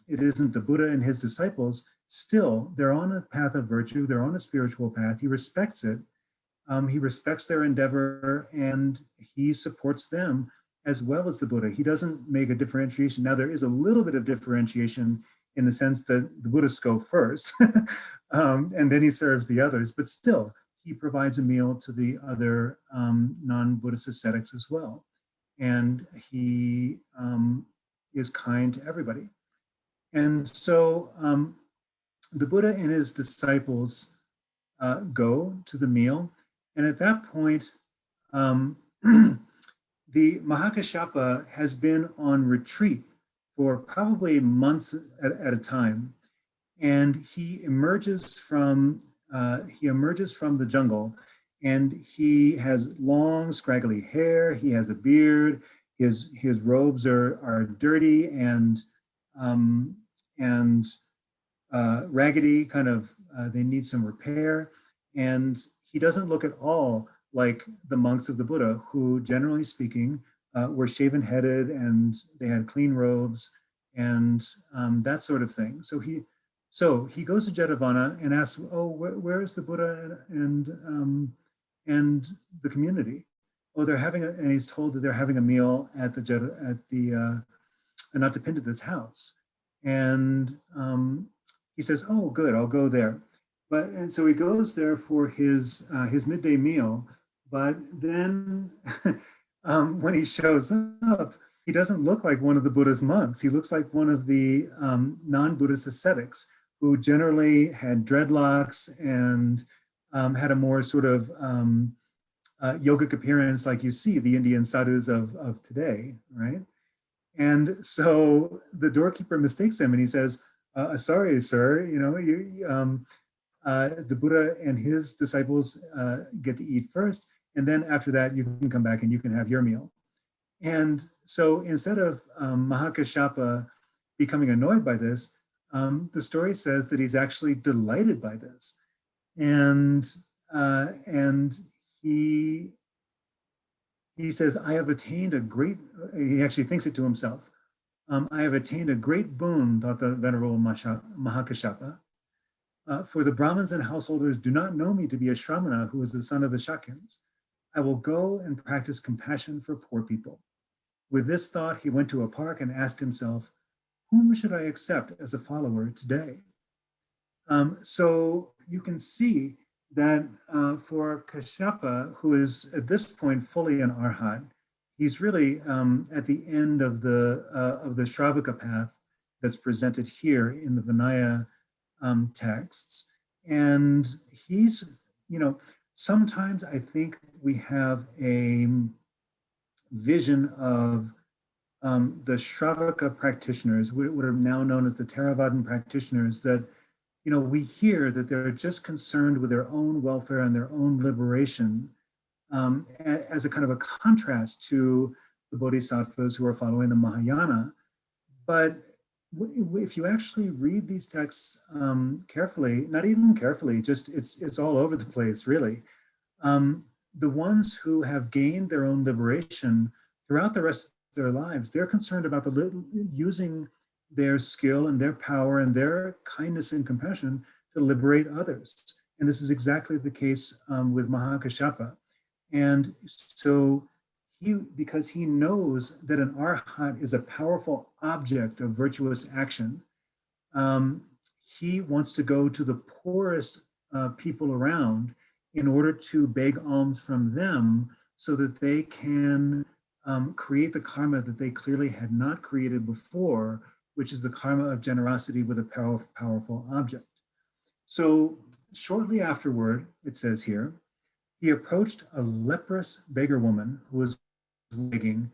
it isn't the Buddha and his disciples, still they're on a path of virtue, they're on a spiritual path. He respects it. He respects their endeavor, and he supports them as well as the Buddha. He doesn't make a differentiation. Now, there is a little bit of differentiation in the sense that the Buddhists go first, and then he serves the others, but still, he provides a meal to the other non-Buddhist ascetics as well. And he is kind to everybody. And so the Buddha and his disciples go to the meal. And at that point, the Mahākāśyapa has been on retreat for probably months at a time. And he emerges from the jungle, and he has long, scraggly hair. He has a beard. His robes are dirty and raggedy. Kind of, they need some repair. And he doesn't look at all like the monks of the Buddha, who, generally speaking, were shaven-headed and they had clean robes and that sort of thing. So he goes to Jetavana and asks, "Oh, where is the Buddha and the community?" "Oh, they're having and he's told that they're having a meal at the Anathapindita's house. And he says, "Oh, good, I'll go there." And so he goes there for his midday meal. But then when he shows up, he doesn't look like one of the Buddha's monks. He looks like one of the non-Buddhist ascetics, who generally had dreadlocks and had a more sort of yogic appearance, like you see the Indian sadhus of today, right? And so the doorkeeper mistakes him, and he says, "Sorry, sir, the Buddha and his disciples get to eat first, and then after that you can come back and you can have your meal." And so instead of Mahākāśyapa becoming annoyed by this, the story says that he's actually delighted by this. And he says, I have attained a great, he actually thinks it to himself. I have attained a great boon, thought the Venerable Mahākāśyapa. For the Brahmins and householders do not know me to be a Shramana who is the son of the Shakyams. I will go and practice compassion for poor people. With this thought, he went to a park and asked himself, whom should I accept as a follower today? So you can see that for Kashyapa, who is at this point fully an arhat, he's really at the end of the Shravaka path that's presented here in the Vinaya texts. And he's, sometimes I think we have a vision of the Shravaka practitioners, what are now known as the Theravadan practitioners, that we hear that they're just concerned with their own welfare and their own liberation, as a kind of a contrast to the bodhisattvas who are following the Mahayana. But if you actually read these texts carefully, not even carefully, just it's all over the place, really. The ones who have gained their own liberation throughout the rest of their lives, they're concerned about using their skill and their power and their kindness and compassion to liberate others. And this is exactly the case with Mahākāśyapa. And so because he knows that an arhat is a powerful object of virtuous action, he wants to go to the poorest people around in order to beg alms from them so that they can create the karma that they clearly had not created before, which is the karma of generosity with a powerful object. So shortly afterward, it says here, he approached a leprous beggar woman who was begging,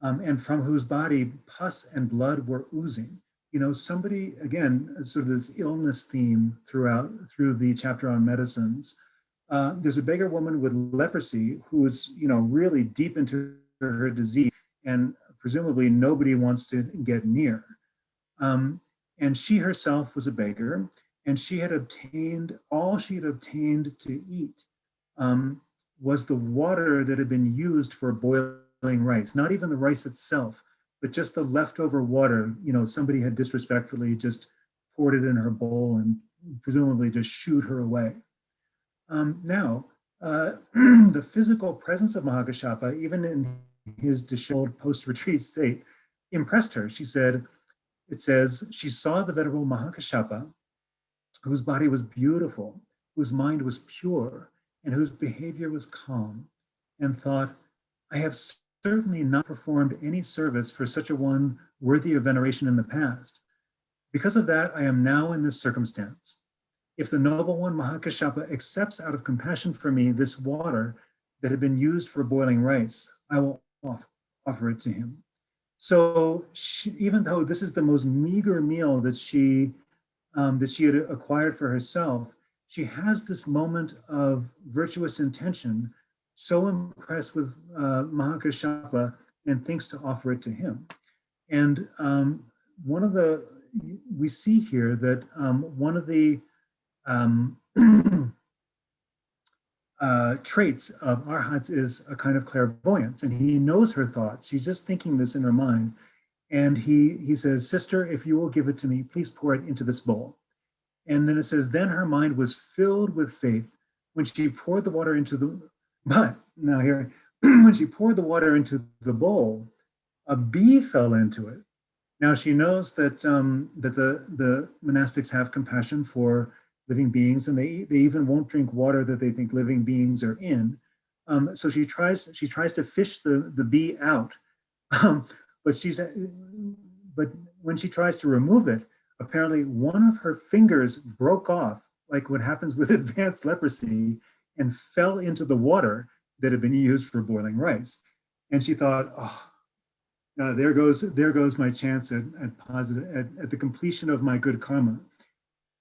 and from whose body pus and blood were oozing. Somebody, again, sort of this illness theme through the chapter on medicines. There's a beggar woman with leprosy who is, really deep into her disease, and presumably nobody wants to get near. And she herself was a beggar, and she had obtained, all she had obtained to eat was the water that had been used for boiling rice, not even the rice itself, but just the leftover water. Somebody had disrespectfully just poured it in her bowl and presumably just shooed her away. Now, the physical presence of Mahākāśyapa, even in his disheveled post-retreat state, impressed her. It says, she saw the Venerable Mahākāśyapa, whose body was beautiful, whose mind was pure, and whose behavior was calm, and thought, I have certainly not performed any service for such a one worthy of veneration in the past. Because of that, I am now in this circumstance. If the noble one Mahākāśyapa accepts out of compassion for me this water that had been used for boiling rice, I will offer it to him. So even though this is the most meager meal that she had acquired for herself, she has this moment of virtuous intention, so impressed with Mahākāśyapa, and thinks to offer it to him. And we see here that one of the traits of arhats is a kind of clairvoyance, and he knows her thoughts. She's just thinking this in her mind. And he says, sister, if you will give it to me, please pour it into this bowl. And then it says, then her mind was filled with faith when she poured the water into when she poured the water into the bowl, a bee fell into it. Now she knows that the monastics have compassion for living beings, and they even won't drink water that they think living beings are in. So she tries to fish the bee out, but when she tries to remove it, apparently one of her fingers broke off, like what happens with advanced leprosy, and fell into the water that had been used for boiling rice. And she thought, there goes my chance at the completion of my good karma.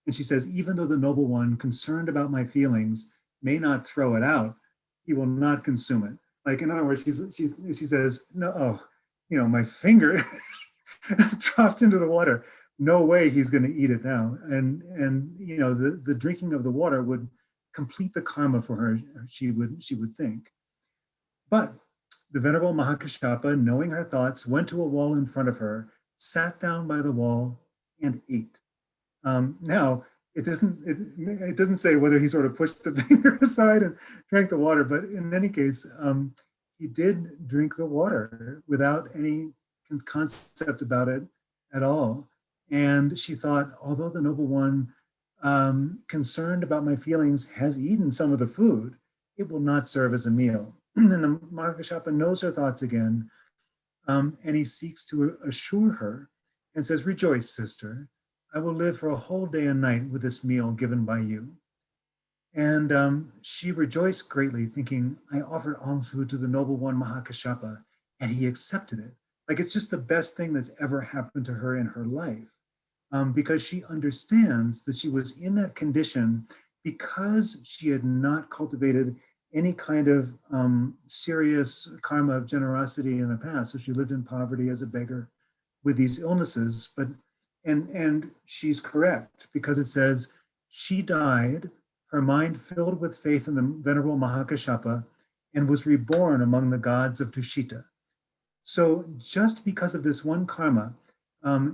And she says, even though the noble one, concerned about my feelings, may not throw it out, he will not consume it. Like, in other words, she says, no, my finger dropped into the water. No way he's going to eat it now. And the drinking of the water would complete the karma for her, she would think. But the Venerable Mahākāśyapa, knowing her thoughts, went to a wall in front of her, sat down by the wall, and ate. Now, it doesn't say whether he sort of pushed the finger aside and drank the water, but in any case, he did drink the water without any concept about it at all. And she thought, although the noble one, concerned about my feelings, has eaten some of the food, it will not serve as a meal. And the Mahākāśyapa knows her thoughts again, and he seeks to assure her and says, rejoice, sister. I will live for a whole day and night with this meal given by you. And she rejoiced greatly, thinking, I offered alms food to the noble one Mahākāśyapa, and he accepted it. Like it's just the best thing that's ever happened to her in her life, because she understands that she was in that condition because she had not cultivated any kind of serious karma of generosity in the past. So she lived in poverty as a beggar with these illnesses, and she's correct, because it says she died, her mind filled with faith in the Venerable Mahākāśyapa, and was reborn among the gods of Tushita. So just because of this one karma,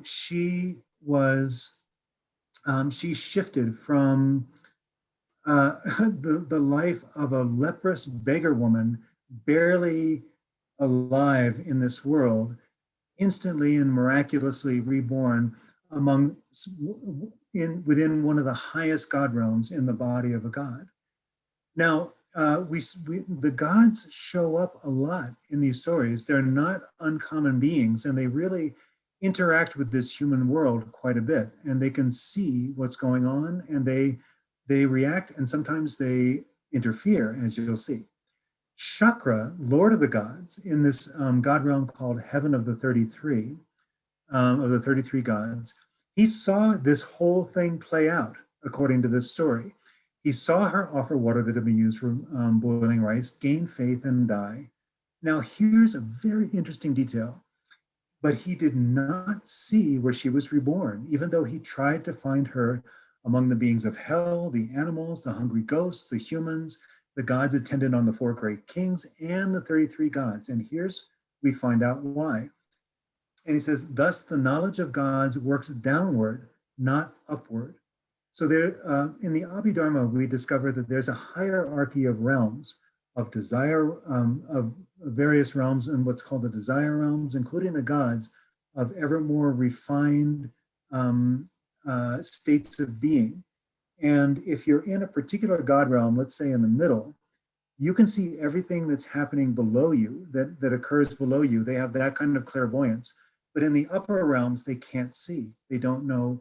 she shifted from the life of a leprous beggar woman, barely alive in this world, instantly and miraculously reborn within one of the highest God realms in the body of a god. Now, the gods show up a lot in these stories. They're not uncommon beings, and they really interact with this human world quite a bit, and they can see what's going on, and they react, and sometimes they interfere, as you'll see. Shakra, Lord of the Gods, in this god realm called Heaven of the 33 gods, he saw this whole thing play out according to this story. He saw her offer water that had been used for boiling rice, gain faith, and die. Now, here's a very interesting detail. But he did not see where she was reborn, even though he tried to find her among the beings of hell, the animals, the hungry ghosts, the humans, the gods attendant on the 4 great kings, and the 33 gods. And here's, we find out why. And he says, thus the knowledge of gods works downward, not upward. So there, in the Abhidharma, we discover that there's a hierarchy of realms, of desire, of various realms, and what's called the desire realms, including the gods, of ever more refined states of being. And if you're in a particular god realm, let's say in the middle, you can see everything that's happening below you, that occurs below you. They have that kind of clairvoyance. But in the upper realms, they can't see. They don't know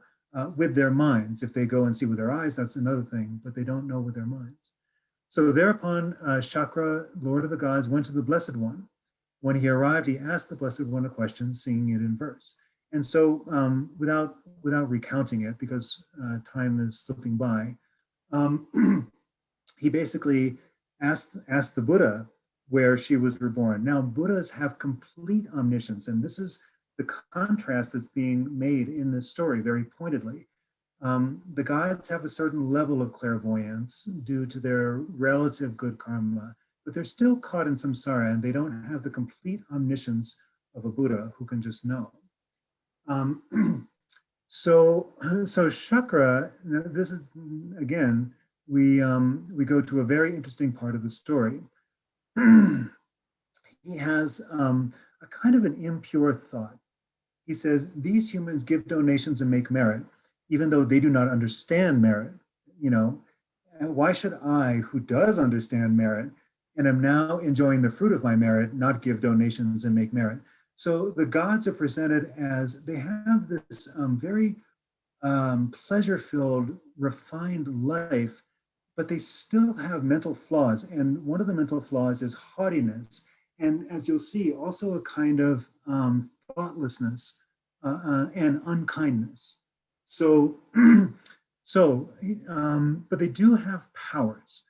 with their minds. If they go and see with their eyes, that's another thing, but they don't know with their minds. So thereupon, Shakra, Lord of the Gods, went to the Blessed One. When he arrived, he asked the Blessed One a question, singing it in verse. And so without recounting it, because time is slipping by, he basically asked the Buddha where she was reborn. Now, Buddhas have complete omniscience, and this is the contrast that's being made in this story very pointedly. The gods have a certain level of clairvoyance due to their relative good karma, but they're still caught in samsara, and they don't have the complete omniscience of a Buddha who can just know. So Shakra, this is, again, we go to a very interesting part of the story. He has a kind of an impure thought. He says, these humans give donations and make merit, even though they do not understand merit. You know, why should I, who does understand merit, and am now enjoying the fruit of my merit, not give donations and make merit? So the gods are presented as, they have this very pleasure-filled, refined life, but they still have mental flaws. And one of the mental flaws is haughtiness. And as you'll see, also a kind of thoughtlessness and unkindness. So, but they do have powers.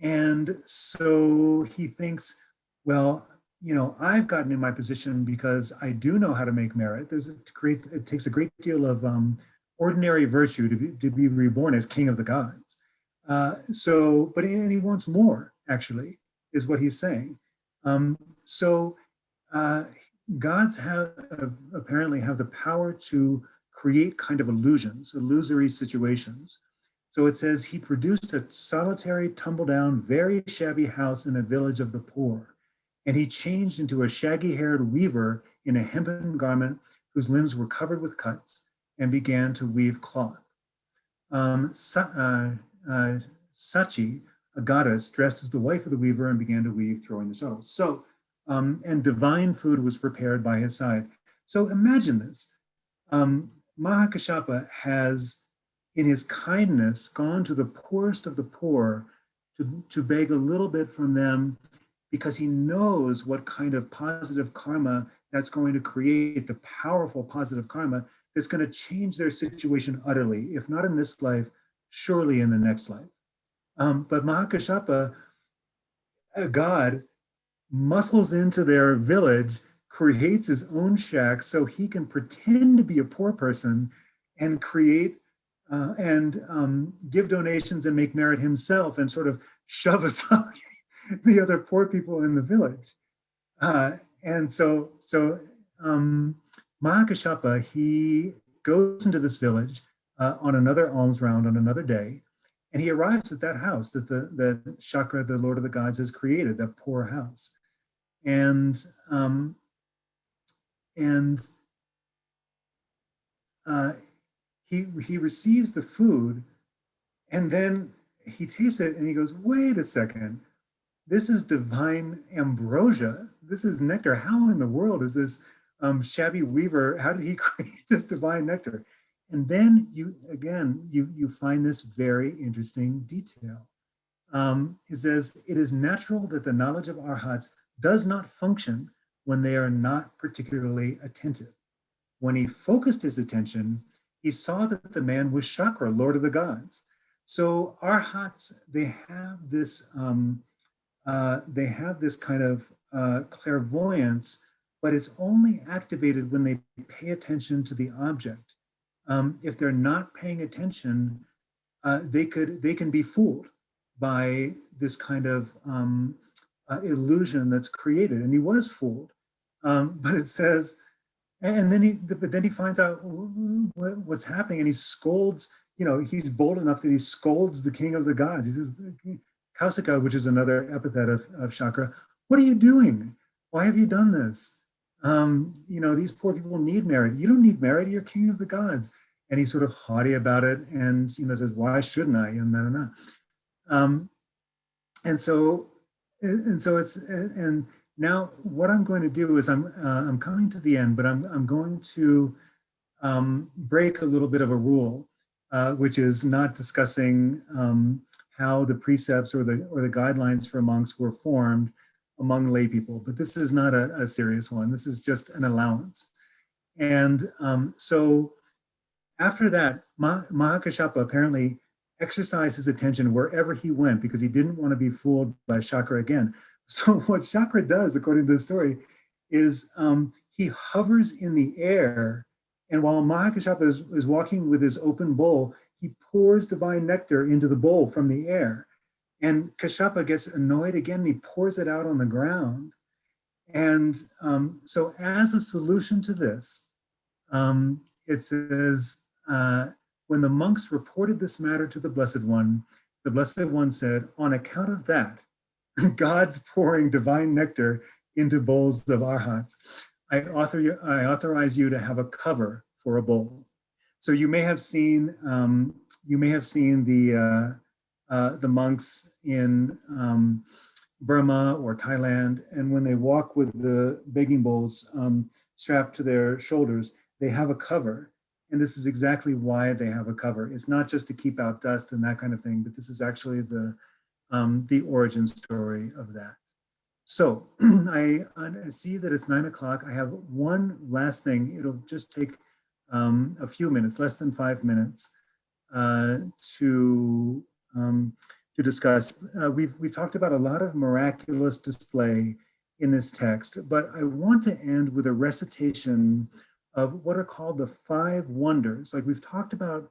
And so he thinks, well, you know, I've gotten in my position because I do know how to make merit. It takes a great deal of ordinary virtue to be reborn as king of the gods. But he wants more, actually, is what he's saying. Gods apparently have the power to create kind of illusions, illusory situations. So it says he produced a solitary, tumble-down, very shabby house in a village of the poor, and he changed into a shaggy-haired weaver in a hempen garment whose limbs were covered with cuts, and began to weave cloth. Sachi, a goddess, dressed as the wife of the weaver and began to weave, throwing the shuttles. So, and divine food was prepared by his side. So imagine this. Mahākāśyapa has, in his kindness, gone to the poorest of the poor to beg a little bit from them, because he knows what kind of positive karma that's going to create, the powerful positive karma that's going to change their situation utterly, if not in this life, surely in the next life. But Mahākāśyapa, a god, muscles into their village, creates his own shack so he can pretend to be a poor person and create and give donations and make merit himself and sort of shove aside the other poor people in the village. And so Mahākāśyapa, he goes into this village on another alms round on another day, and he arrives at that house that that Chakra, the Lord of the Gods, has created, that poor house. And he receives the food, and then he tastes it and he goes, wait a second, this is divine ambrosia. This is nectar. How in the world is this shabby weaver, how did he create this divine nectar? And then you find this very interesting detail. It says, it is natural that the knowledge of arhats does not function when they are not particularly attentive. When he focused his attention, he saw that the man was Chakra, Lord of the Gods. So arhats, they have this kind of clairvoyance, but it's only activated when they pay attention to the object. If they're not paying attention, they can be fooled by this kind of illusion that's created, and he was fooled. But it says, and then he finds out what's happening, and he scolds. He's bold enough that he scolds the king of the gods. He says, Kausika, which is another epithet of Chakra, what are you doing? Why have you done this? These poor people need merit. You don't need merit. You're king of the gods. And he's sort of haughty about it, and says, why shouldn't I? And now what I'm going to do is I'm coming to the end, but I'm going to break a little bit of a rule, which is not discussing how the precepts or the guidelines for monks were formed among lay people. But this is not a serious one. This is just an allowance. And so after that, Mahākāśyapa apparently exercised his attention wherever he went, because he didn't want to be fooled by Chakra again. So what Chakra does, according to the story, is he hovers in the air, and while Mahākāśyapa is walking with his open bowl, he pours divine nectar into the bowl from the air. And Kāśyapa gets annoyed again, and he pours it out on the ground. And so as a solution to this, it says, when the monks reported this matter to the Blessed One said, on account of that, God's pouring divine nectar into bowls of arhats, I authorize you to have a cover for a bowl. So you may have seen the monks in Burma or Thailand, and when they walk with the begging bowls strapped to their shoulders, they have a cover. And this is exactly why they have a cover. It's not just to keep out dust and that kind of thing, but this is actually the origin story of that. So I see that it's 9 o'clock. I have one last thing. It'll just take a few minutes, less than 5 minutes, to discuss. We've talked about a lot of miraculous display in this text, but I want to end with a recitation of what are called the 5 wonders. Like we've talked about,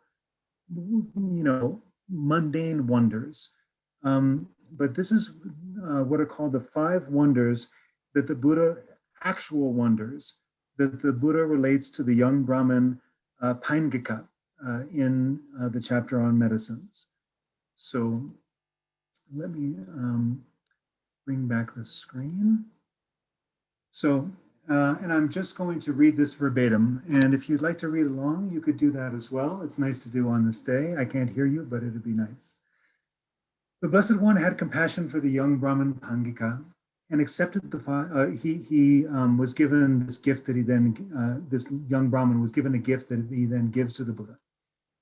mundane wonders. But this is what are called the 5 wonders that the Buddha, actual wonders, that the Buddha relates to the young Brahmin Paingika in the chapter on medicines. So let me bring back the screen. So, and I'm just going to read this verbatim. And if you'd like to read along, you could do that as well. It's nice to do on this day. I can't hear you, but it'd be nice. The Blessed One had compassion for the young Brahmin Paingika and accepted the, he was given this gift that he then, this young Brahmin was given a gift that he then gives to the Buddha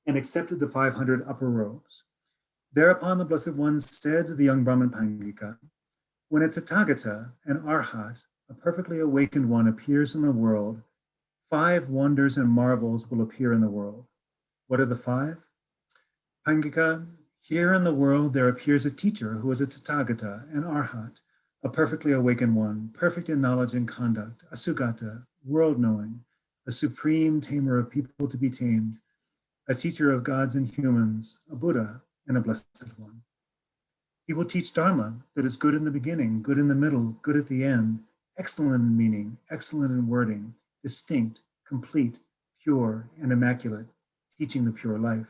and accepted the 500 upper robes. Thereupon the Blessed One said to the young Brahmin Paingika, when a Tathagata, an Arhat, a perfectly awakened one appears in the world, 5 wonders and marvels will appear in the world. What are the 5? Paingika, here in the world there appears a teacher who is a Tathagata, an Arhat, a perfectly awakened one, perfect in knowledge and conduct, a Sugata, world-knowing, a supreme tamer of people to be tamed, a teacher of gods and humans, a Buddha, and a Blessed One. He will teach Dharma that is good in the beginning, good in the middle, good at the end, excellent in meaning, excellent in wording, distinct, complete, pure, and immaculate, teaching the pure life.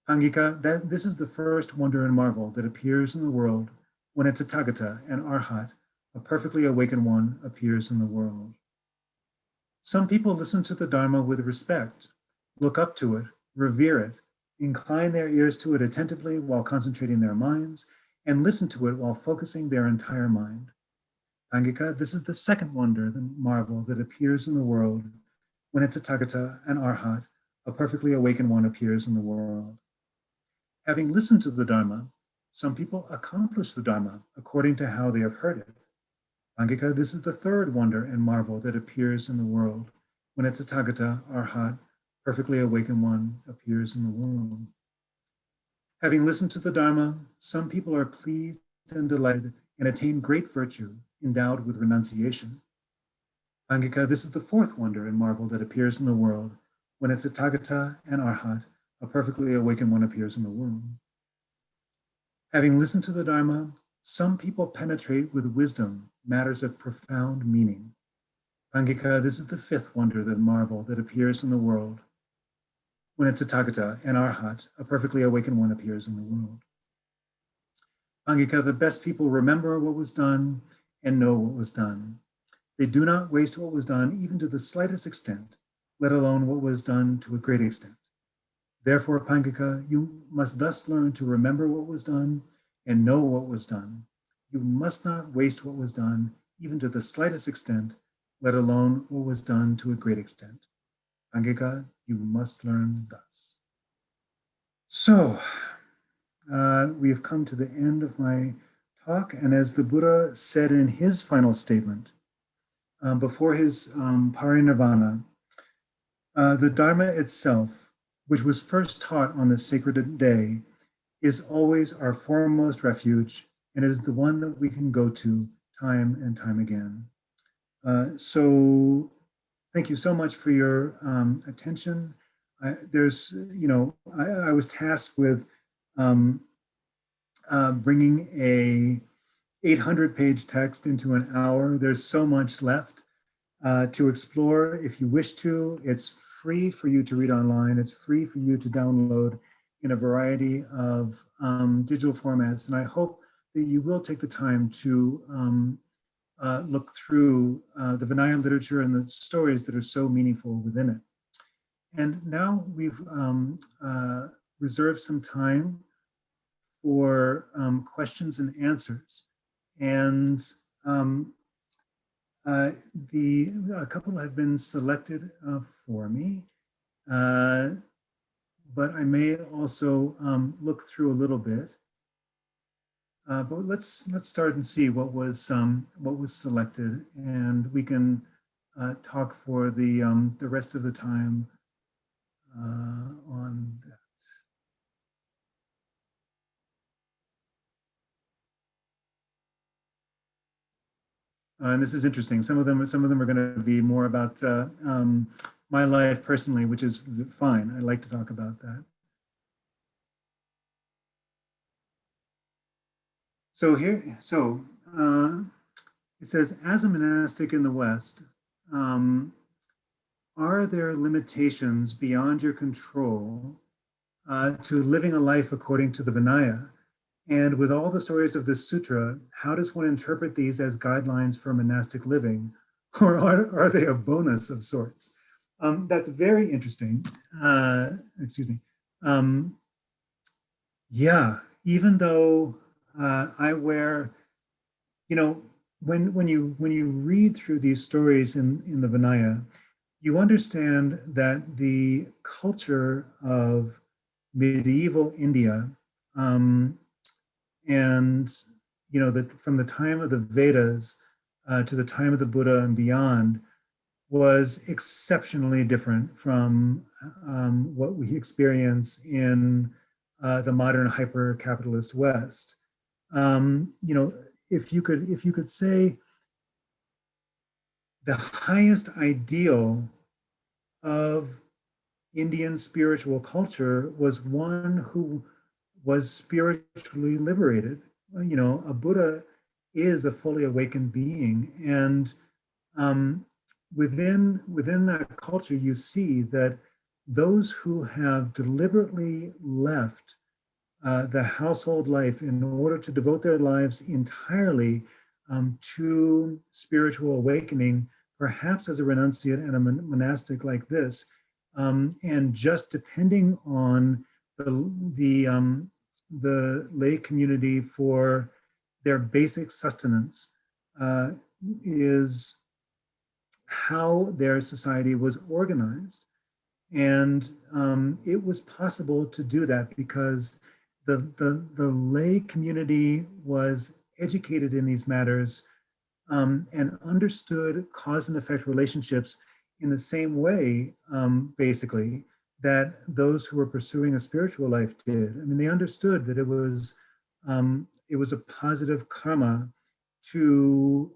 Paingika, this is the first wonder and marvel that appears in the world when a Tathagata, an Arhat, a perfectly awakened one, appears in the world. Some people listen to the Dharma with respect, look up to it, revere it, incline their ears to it attentively while concentrating their minds, and listen to it while focusing their entire mind. Paingika, this is the second wonder, the marvel that appears in the world when a Tathagata, an Arhat, a perfectly awakened one appears in the world. Having listened to the Dharma, some people accomplish the Dharma according to how they have heard it. Paingika, this is the third wonder and marvel that appears in the world when a Tathagata, Arhat, perfectly awakened one appears in the world. Having listened to the Dharma, some people are pleased and delighted and attain great virtue endowed with renunciation. Paingika, this is the fourth wonder and marvel that appears in the world when a Tathagata, an Arhat, a perfectly awakened one appears in the world. Having listened to the Dharma, some people penetrate with wisdom matters of profound meaning. Paingika, this is the fifth wonder, the marvel that appears in the world when a Tathagata, an Arhat, a perfectly awakened one appears in the world. Paingika, the best people remember what was done and know what was done. They do not waste what was done even to the slightest extent, let alone what was done to a great extent. Therefore, Paingika, you must thus learn to remember what was done and know what was done. You must not waste what was done even to the slightest extent, let alone what was done to a great extent. Paingika, you must learn thus. So, we have come to the end of my talk, and as the Buddha said in his final statement, before his parinirvana, the Dharma itself, which was first taught on this sacred day, is always our foremost refuge, and it is the one that we can go to time and time again. So thank you so much for your attention. I was tasked with bringing a 800-page text into an hour. There's so much left to explore. If you wish to, it's free for you to read online. It's free for you to download in a variety of digital formats. And I hope that you will take the time to look through the Vinaya literature and the stories that are so meaningful within it. And now we've reserved some time for questions and answers. And a couple have been selected for me, but I may also look through a little bit. But let's start and see what was selected, and we can talk for the rest of the time on that. And this is interesting. Some of them are going to be more about my life personally, which is fine. I like to talk about that. So it says, as a monastic in the West, are there limitations beyond your control to living a life according to the Vinaya? And with all the stories of this sutra, how does one interpret these as guidelines for monastic living? Or are they a bonus of sorts? That's very interesting. Excuse me. Yeah, even though I wear, you know, when you read through these stories in the Vinaya, you understand that the culture of medieval India, and that from the time of the Vedas to the time of the Buddha and beyond, was exceptionally different from what we experience in the modern hyper-capitalist West. If you could say the highest ideal of Indian spiritual culture was one who was spiritually liberated. A Buddha is a fully awakened being, and within that culture, you see that those who have deliberately left the household life in order to devote their lives entirely to spiritual awakening, perhaps as a renunciate and a monastic like this, and just depending on the lay community for their basic sustenance, is how their society was organized. And it was possible to do that because the lay community was educated in these matters and understood cause and effect relationships in the same way, basically, that those who were pursuing a spiritual life did. I mean, they understood that it was a positive karma to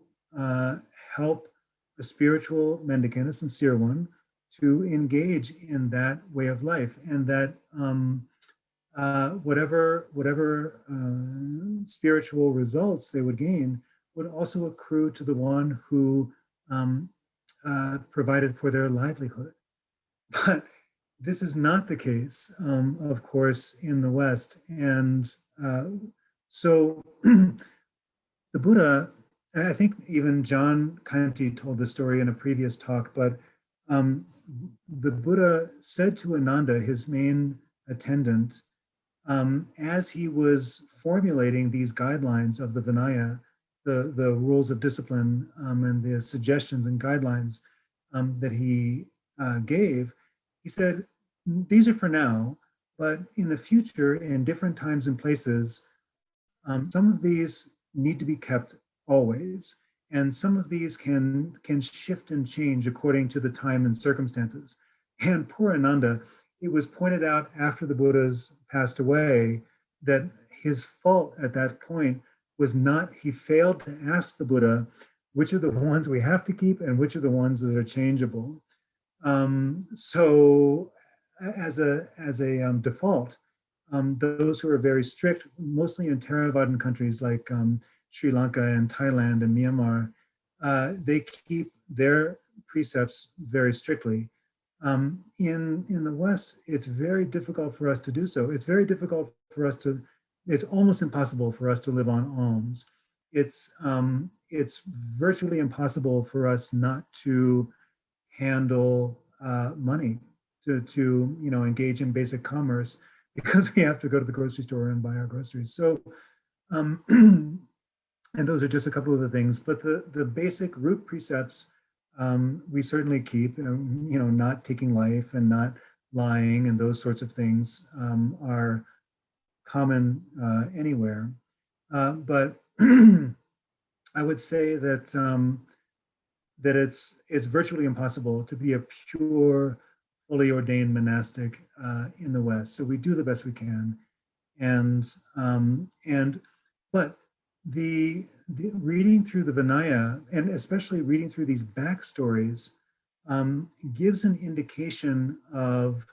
help a spiritual mendicant, a sincere one, to engage in that way of life, and that whatever spiritual results they would gain would also accrue to the one who provided for their livelihood. But this is not the case, of course, in the West. And so the Buddha, I think even John Kanti told the story in a previous talk, but the Buddha said to Ananda, his main attendant, as he was formulating these guidelines of the Vinaya, the rules of discipline and the suggestions and guidelines that he gave, he said, these are for now, but in the future, in different times and places, some of these need to be kept always, and some of these can shift and change according to the time and circumstances. And poor Ananda, it was pointed out after the Buddhas passed away that his fault at that point was not, he failed to ask the Buddha which are the ones we have to keep and which are the ones that are changeable. So as a default, those who are very strict, mostly in Theravadan countries like Sri Lanka and Thailand and Myanmar, they keep their precepts very strictly. In the West, it's very difficult for us to do so. It's very difficult for us to, it's almost impossible for us to live on alms. It's virtually impossible for us not to handle money, to engage in basic commerce, because we have to go to the grocery store and buy our groceries. So, and those are just a couple of the things, but the basic root precepts we certainly keep. Not taking life and not lying and those sorts of things are common anywhere. But I would say that that it's virtually impossible to be a pure, fully ordained monastic in the West. So we do the best we can, but the reading through the Vinaya, and especially reading through these backstories, gives an indication of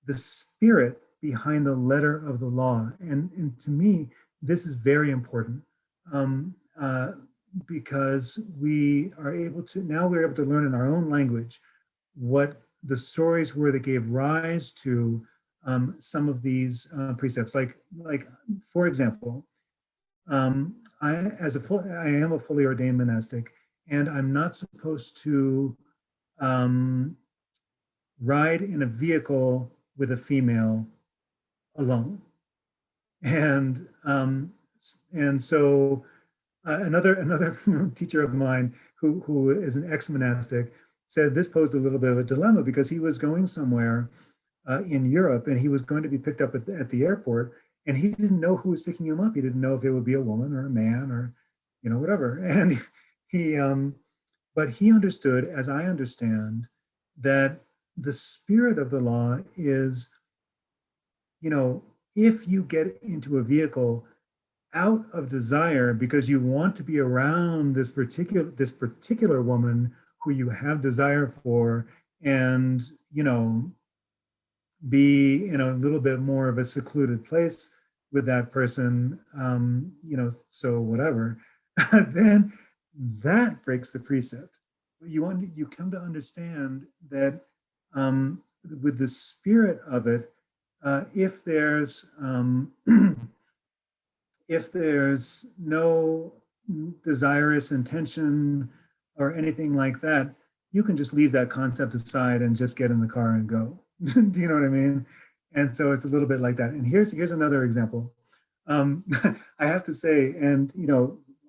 the spirit behind the letter of the law. And to me, this is very important. um, because we're able to learn in our own language what the stories were that gave rise to some of these precepts. Like for example, I am a fully ordained monastic, and I'm not supposed to ride in a vehicle with a female alone. And so another teacher of mine who is an ex-monastic said this posed a little bit of a dilemma because he was going somewhere in Europe and he was going to be picked up at the airport, and he didn't know who was picking him up. He didn't know if it would be a woman or a man or whatever. And he but he understood, as I understand, that the spirit of the law is, if you get into a vehicle out of desire because you want to be around this particular woman who you have desire for, and be in a little bit more of a secluded place with that person, so whatever, then that breaks the precept. You come to understand that with the spirit of it, if there's no desirous intention or anything like that, you can just leave that concept aside and just get in the car and go. Do you know what I mean? And so it's a little bit like that. And here's another example. I have to say, and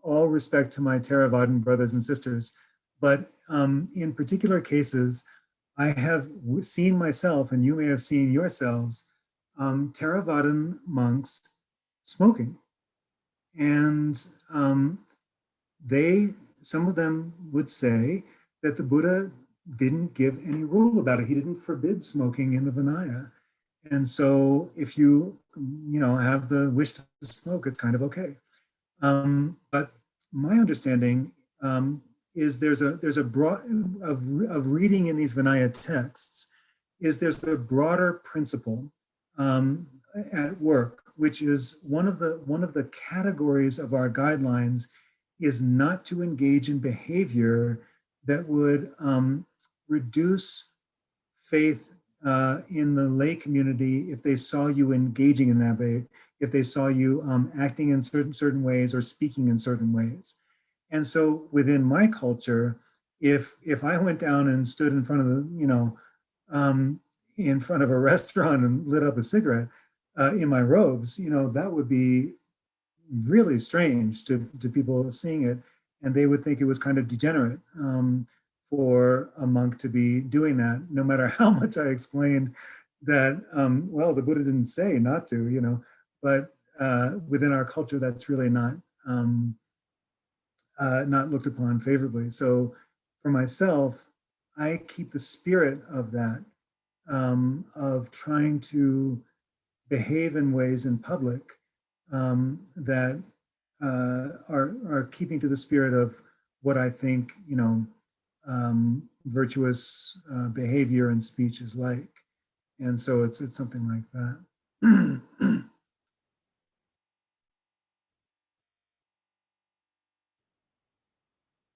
all respect to my Theravadan brothers and sisters, but in particular cases, I have seen myself, and you may have seen yourselves, Theravadan monks smoking. And some of them would say that the Buddha didn't give any rule about it. He didn't forbid smoking in the Vinaya. And so if you have the wish to smoke, it's kind of okay. But my understanding is there's a broad of reading in these Vinaya texts, is there's a broader principle at work, which is one of the categories of our guidelines is not to engage in behavior that would reduce faith in the lay community if they saw you engaging in that way, if they saw you acting in certain ways or speaking in certain ways. And so within my culture, if I went down and stood in front of in front of a restaurant and lit up a cigarette in my robes, that would be really strange to people seeing it, and they would think it was kind of degenerate for a monk to be doing that, no matter how much I explained that, well, the Buddha didn't say not to, but within our culture, that's really not looked upon favorably. So for myself, I keep the spirit of that, of trying to behave in ways in public that are keeping to the spirit of what I think, virtuous behavior and speech is like. And so it's something like that.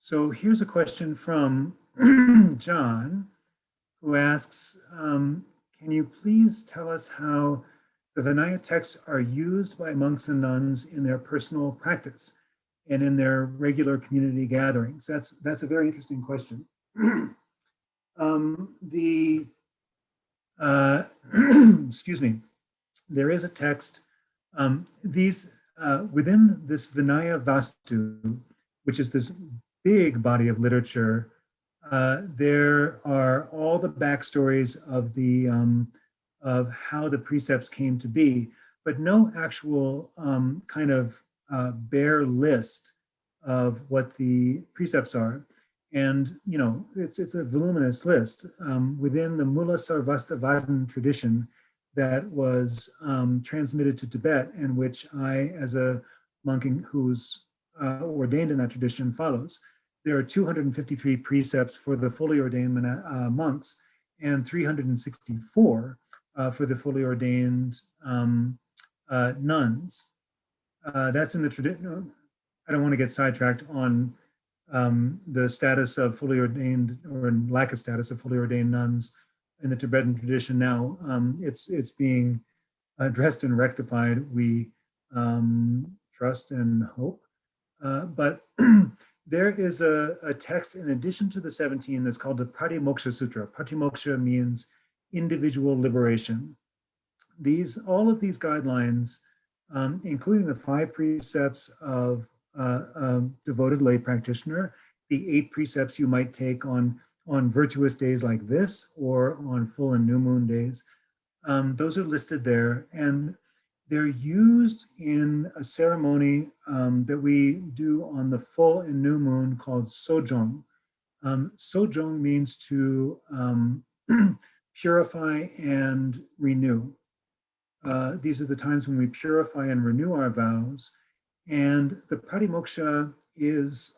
So here's a question from John, who asks, can you please tell us how the Vinaya texts are used by monks and nuns in their personal practice and in their regular community gatherings? That's a very interesting question. Excuse me, there is a text, within this Vinayavastu, which is this big body of literature, there are all the backstories of of how the precepts came to be, but no actual kind of bare list of what the precepts are. And it's a voluminous list within the Mula Sarvastivadin tradition that was transmitted to Tibet, and which I, as a monk who's ordained in that tradition, follows. There are 253 precepts for the fully ordained monks and 364 for the fully ordained nuns. That's in the tradition. I don't want to get sidetracked on the status of fully ordained or lack of status of fully ordained nuns in the Tibetan tradition now. It's being addressed and rectified, we trust and hope. But there is a text in addition to the 17 that's called the Patimoksha Sutra. Patimoksha means individual liberation. All of these guidelines, including the 5 precepts of a devoted lay practitioner, the 8 precepts you might take on virtuous days like this or on full and new moon days, those are listed there, and they're used in a ceremony that we do on the full and new moon called sojong. Sojong means to purify and renew. These are the times when we purify and renew our vows. And the Patimoksha is,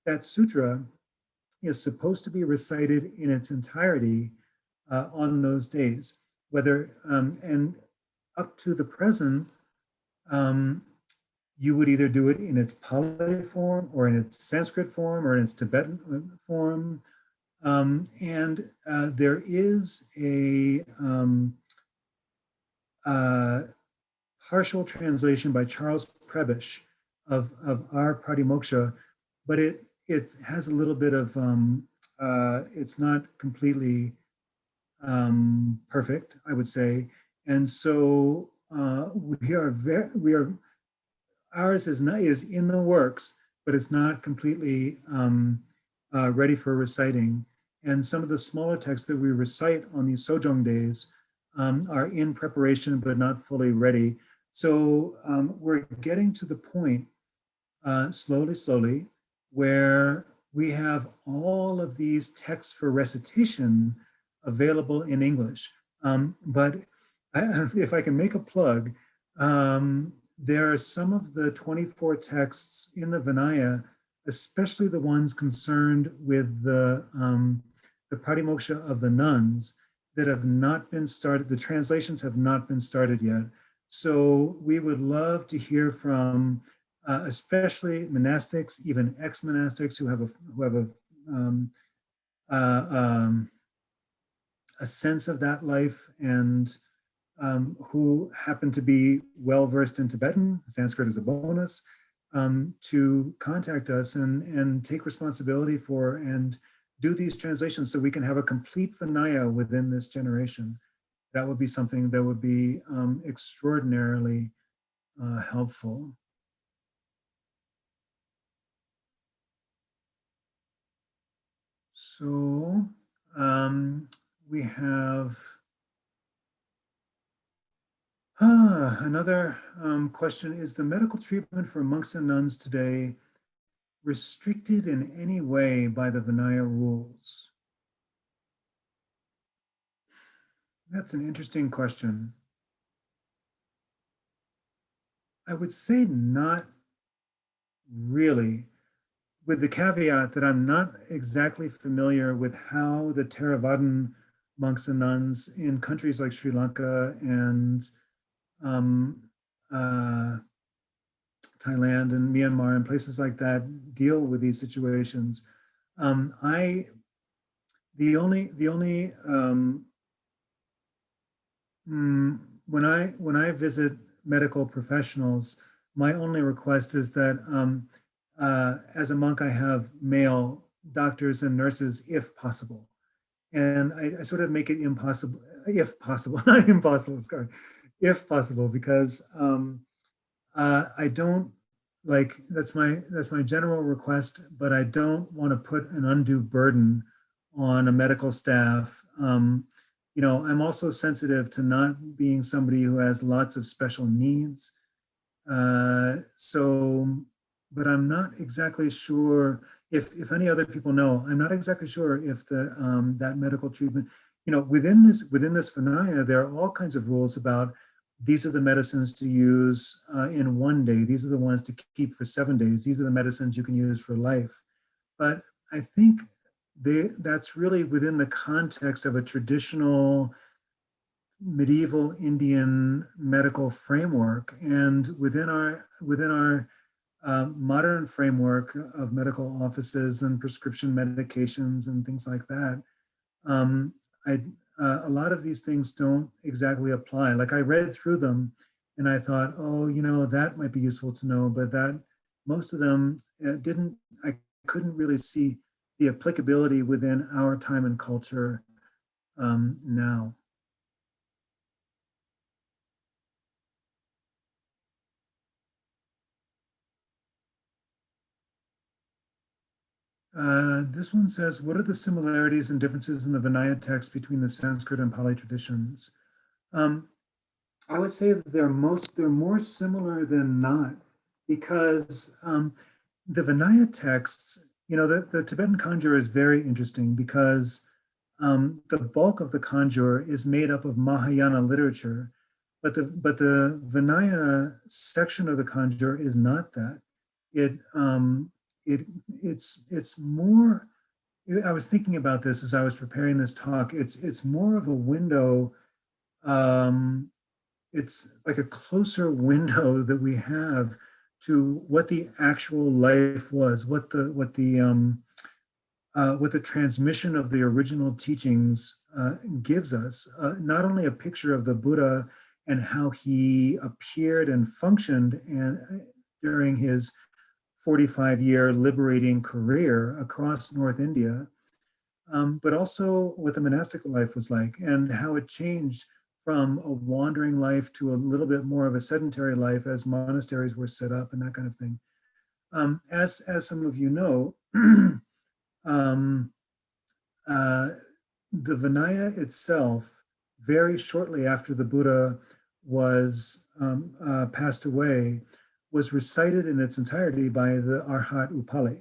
that sutra is supposed to be recited in its entirety on those days. Whether, and up to the present, you would either do it in its Pali form or in its Sanskrit form or in its Tibetan form. And there is a partial translation by Charles Prebish of our Patimoksha, but it has a little bit of, it's not completely perfect, I would say. And so ours is in the works, but it's not completely ready for reciting. And some of the smaller texts that we recite on these Sojong days are in preparation, but not fully ready. So we're getting to the point, slowly, where we have all of these texts for recitation available in English. But if I can make a plug, there are some of the 24 texts in the Vinaya, especially the ones concerned with the Patimoksha of the nuns, that have not been started. The translations have not been started yet. So we would love to hear from especially monastics, even ex-monastics who have a sense of that life and who happen to be well-versed in Tibetan, Sanskrit is a bonus, to contact us and take responsibility for and do these translations so we can have a complete Vinaya within this generation. That would be something that would be extraordinarily helpful. So we have another question. Is the medical treatment for monks and nuns today restricted in any way by the Vinaya rules? That's an interesting question. I would say not really, with the caveat that I'm not exactly familiar with how the Theravadan monks and nuns in countries like Sri Lanka and Thailand and Myanmar and places like that deal with these situations. When I visit medical professionals, my only request is that as a monk, I have male doctors and nurses if possible. And I sort of make it impossible, if possible, not impossible, sorry, if possible, because I don't that's my general request, but I don't want to put an undue burden on a medical staff. You know, I'm also sensitive to not being somebody who has lots of special needs. But I'm not exactly sure if any other people know, I'm not exactly sure if that medical treatment, you know, within this Vinaya, there are all kinds of rules about these are the medicines to use in one day. These are the ones to keep for 7 days. These are the medicines you can use for life. But I think that's really within the context of a traditional medieval Indian medical framework. And within our modern framework of medical offices and prescription medications and things like that, a lot of these things don't exactly apply. Like I read through them and I thought, oh, that might be useful to know, but that most of them I couldn't really see the applicability within our time and culture now. This one says, what are the similarities and differences in the Vinaya text between the Sanskrit and Pāli traditions? I would say that they're more similar than not, because the Vinaya texts, the Tibetan Kangyur is very interesting because the bulk of the Kangyur is made up of Mahayana literature, but the Vinaya section of the Kangyur is not that. It's more. I was thinking about this as I was preparing this talk. It's more of a window. It's like a closer window that we have to what the actual life was, what the transmission of the original teachings gives us. Not only a picture of the Buddha and how he appeared and functioned during his 45-year liberating career across North India, but also what the monastic life was like and how it changed from a wandering life to a little bit more of a sedentary life as monasteries were set up and that kind of thing. As some of you know, the Vinaya itself, very shortly after the Buddha was passed away, was recited in its entirety by the Arhat Upali.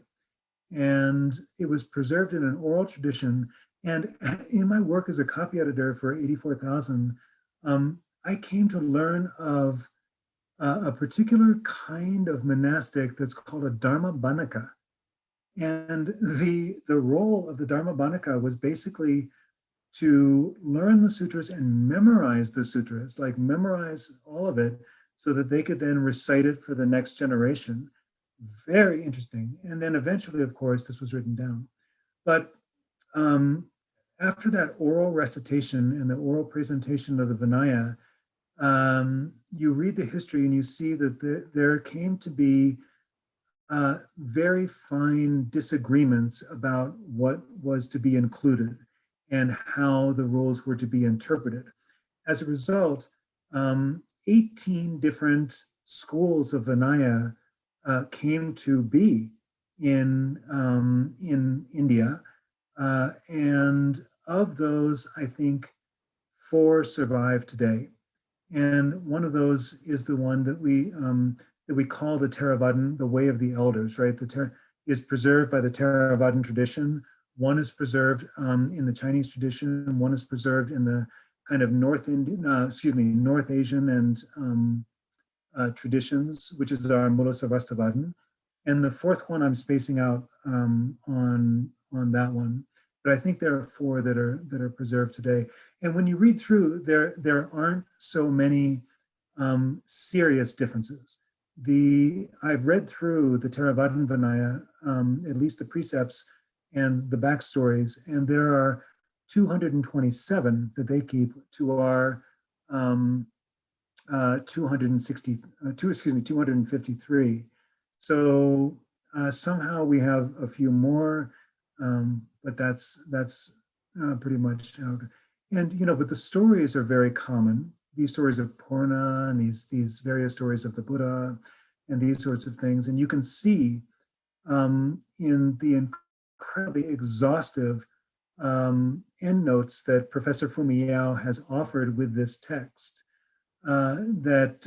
And it was preserved in an oral tradition. And in my work as a copy editor for 84,000, I came to learn of a particular kind of monastic that's called a Dharma Banika. And the role of the Dharma Banika was basically to learn the sutras and memorize the sutras, like memorize all of it so that they could then recite it for the next generation. Very interesting. And then eventually, of course, this was written down. But after that oral recitation and the oral presentation of the Vinaya, you read the history and you see that there came to be very fine disagreements about what was to be included and how the rules were to be interpreted. As a result, 18 different schools of Vinaya came to be in India. And of those, I think 4 survive today. And one of those is the one that we call the Theravadan, the way of the elders, right? Is preserved by the Theravadan tradition. One is preserved in the Chinese tradition. One is preserved in the kind of North Asian and traditions, which is our Mulasarvastavadan. And the 4th one I'm spacing out on that one. But I think there are 4 that are preserved today. And when you read through, there aren't so many serious differences. I've read through the Theravadan Vinaya, at least the precepts and the backstories, and there are 227 that they keep to our 253. So somehow we have a few more, but that's pretty much. And but the stories are very common. These stories of Purna and these various stories of the Buddha and these sorts of things. And you can see in the incredibly exhaustive endnotes that Professor Fumiyao has offered with this text, that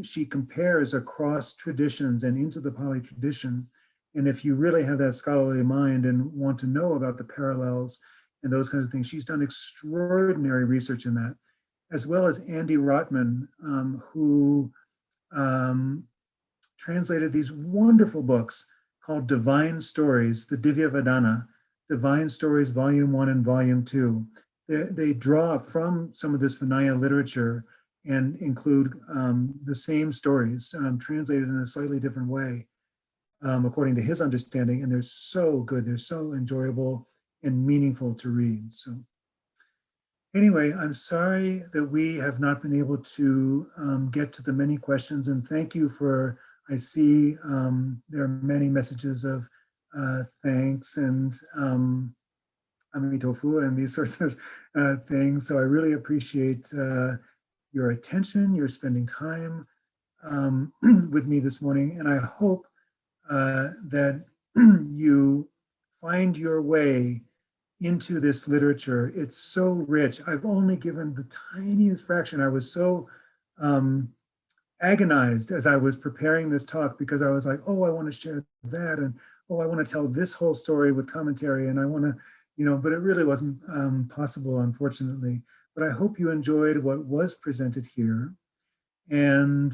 she compares across traditions and into the Pali tradition. And if you really have that scholarly mind and want to know about the parallels and those kinds of things, she's done extraordinary research in that, as well as Andy Rotman, who translated these wonderful books called Divine Stories, the Divya Vedana, Divine Stories, Volume 1 and Volume 2. They draw from some of this Vinaya literature and include the same stories translated in a slightly different way according to his understanding. And they're so good, they're so enjoyable and meaningful to read. So anyway, I'm sorry that we have not been able to get to the many questions, and thank you for, I see there are many messages of thanks and amitofu and these sorts of things. So I really appreciate your attention, your spending time with me this morning, and I hope that you find your way into this literature. It's so rich. I've only given the tiniest fraction. I was so agonized as I was preparing this talk because I was like, oh, I want to share that. And oh, I want to tell this whole story with commentary. And I want to, you know, but it really wasn't possible, unfortunately. But I hope you enjoyed what was presented here. And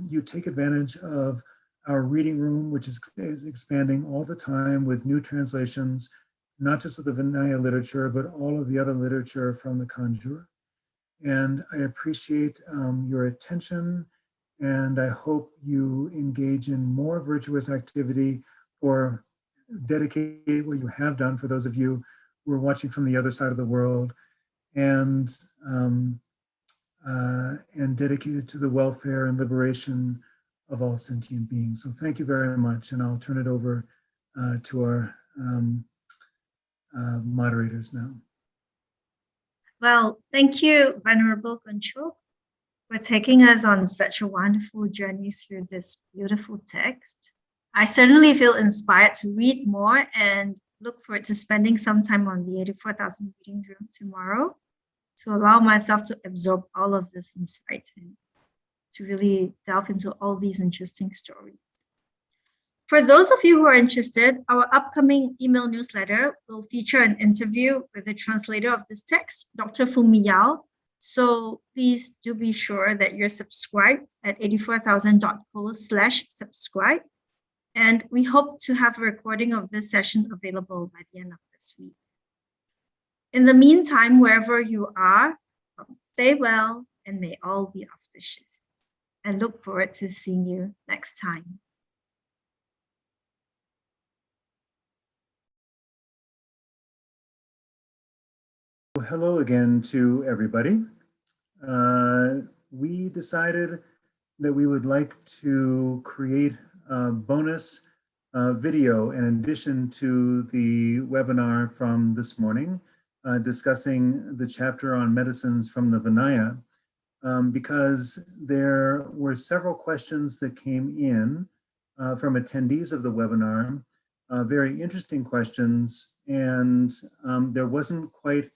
you take advantage of our reading room, which is expanding all the time with new translations, not just of the Vinaya literature, but all of the other literature from the Kangyur. And I appreciate your attention, and I hope you engage in more virtuous activity or dedicate what you have done for those of you who are watching from the other side of the world, and dedicated to the welfare and liberation of all sentient beings. So thank you very much, and I'll turn it over to our moderators now. Well, thank you, Venerable Konchog, for taking us on such a wonderful journey through this beautiful text. I certainly feel inspired to read more and look forward to spending some time on the 84,000 reading room tomorrow to allow myself to absorb all of this insight and to really delve into all these interesting stories. For those of you who are interested, our upcoming email newsletter will feature an interview with the translator of this text, Dr. Fumi Yao. So please do be sure that you're subscribed at 84,000.co/subscribe. And we hope to have a recording of this session available by the end of this week. In the meantime, wherever you are, stay well and may all be auspicious. And look forward to seeing you next time. Hello again to everybody. We decided that we would like to create a bonus video in addition to the webinar from this morning, discussing the chapter on medicines from the Vinaya, because there were several questions that came in from attendees of the webinar, very interesting questions, and there wasn't quite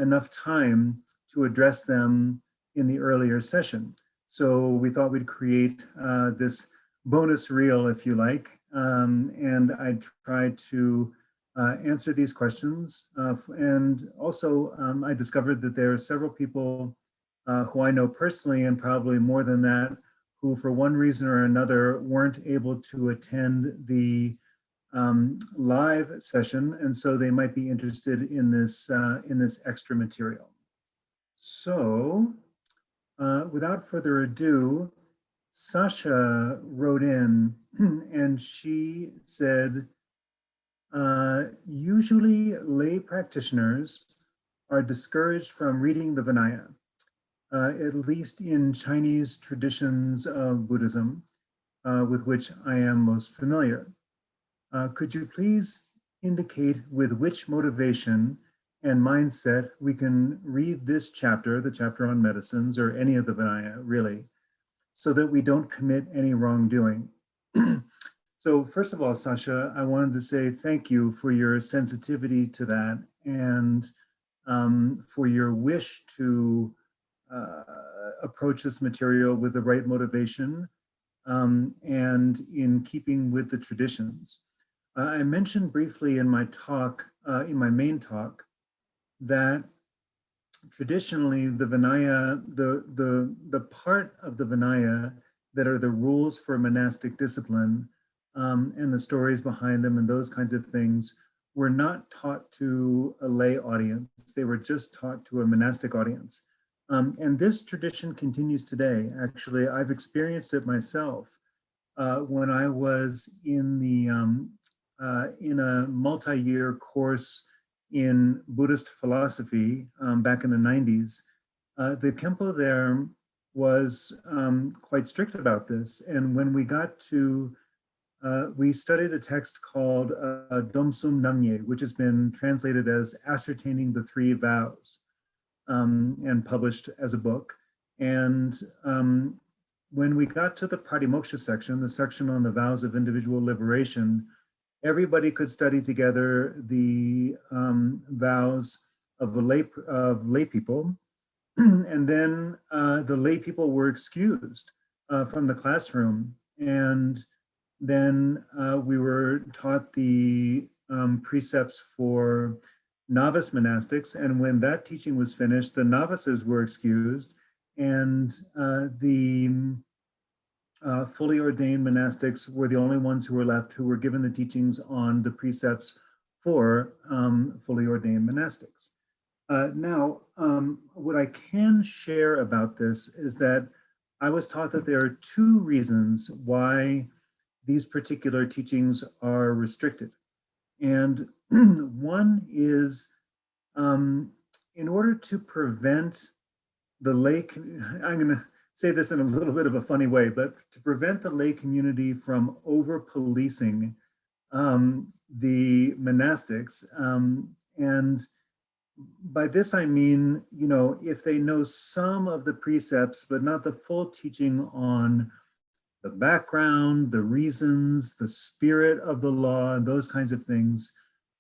enough time to address them in the earlier session. So we thought we'd create this bonus reel, if you like, and I tried to answer these questions. And also I discovered that there are several people who I know personally, and probably more than that, who for one reason or another weren't able to attend the live session, and so they might be interested in this extra material. So, without further ado, Sasha wrote in, and she said, usually lay practitioners are discouraged from reading the Vinaya, at least in Chinese traditions of Buddhism, with which I am most familiar. Could you please indicate with which motivation and mindset we can read this chapter, the chapter on medicines, or any of the Vinaya, really, so that we don't commit any wrongdoing? So first of all, Sasha, I wanted to say thank you for your sensitivity to that, and for your wish to approach this material with the right motivation, and in keeping with the traditions. I mentioned briefly in my talk, in my main talk, that traditionally the Vinaya, the part of the Vinaya that are the rules for monastic discipline, and the stories behind them and those kinds of things, were not taught to a lay audience. They were just taught to a monastic audience. And this tradition continues today. Actually, I've experienced it myself when I was in a multi-year course in Buddhist philosophy back in the 90s. The Kempo there was quite strict about this. And when we got to, we studied a text called Domsum Namye, which has been translated as Ascertaining the Three Vows, and published as a book. And when we got to the Pratimoksha section, the section on the vows of individual liberation, everybody could study together the vows of lay people. And then the lay people were excused from the classroom. And then we were taught the precepts for novice monastics. And when that teaching was finished, the novices were excused, and the fully ordained monastics were the only ones who were left who were given the teachings on the precepts for fully ordained monastics. Now, what I can share about this is that I was taught that there are two reasons why these particular teachings are restricted. And one is in order to prevent the lay, I'm going to say this in a little bit of a funny way, but to prevent the lay community from over-policing the monastics. And by this I mean, you know, if they know some of the precepts, but not the full teaching on the background, the reasons, the spirit of the law, and those kinds of things,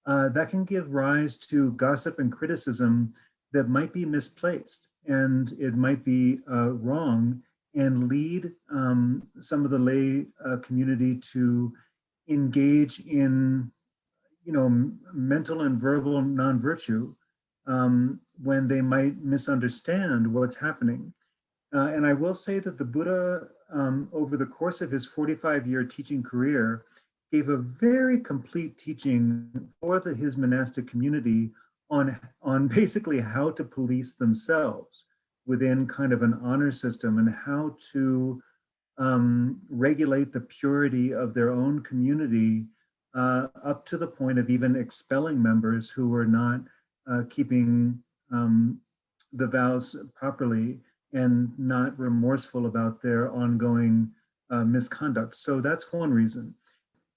that can give rise to gossip and criticism that might be misplaced, and it might be wrong, and lead some of the lay community to engage in, you know, mental and verbal non-virtue when they might misunderstand what's happening. And I will say that the Buddha, over the course of his 45-year teaching career, gave a very complete teaching for his monastic community on basically how to police themselves within kind of an honor system, and how to regulate the purity of their own community up to the point of even expelling members who were not keeping the vows properly and not remorseful about their ongoing misconduct. So that's one reason.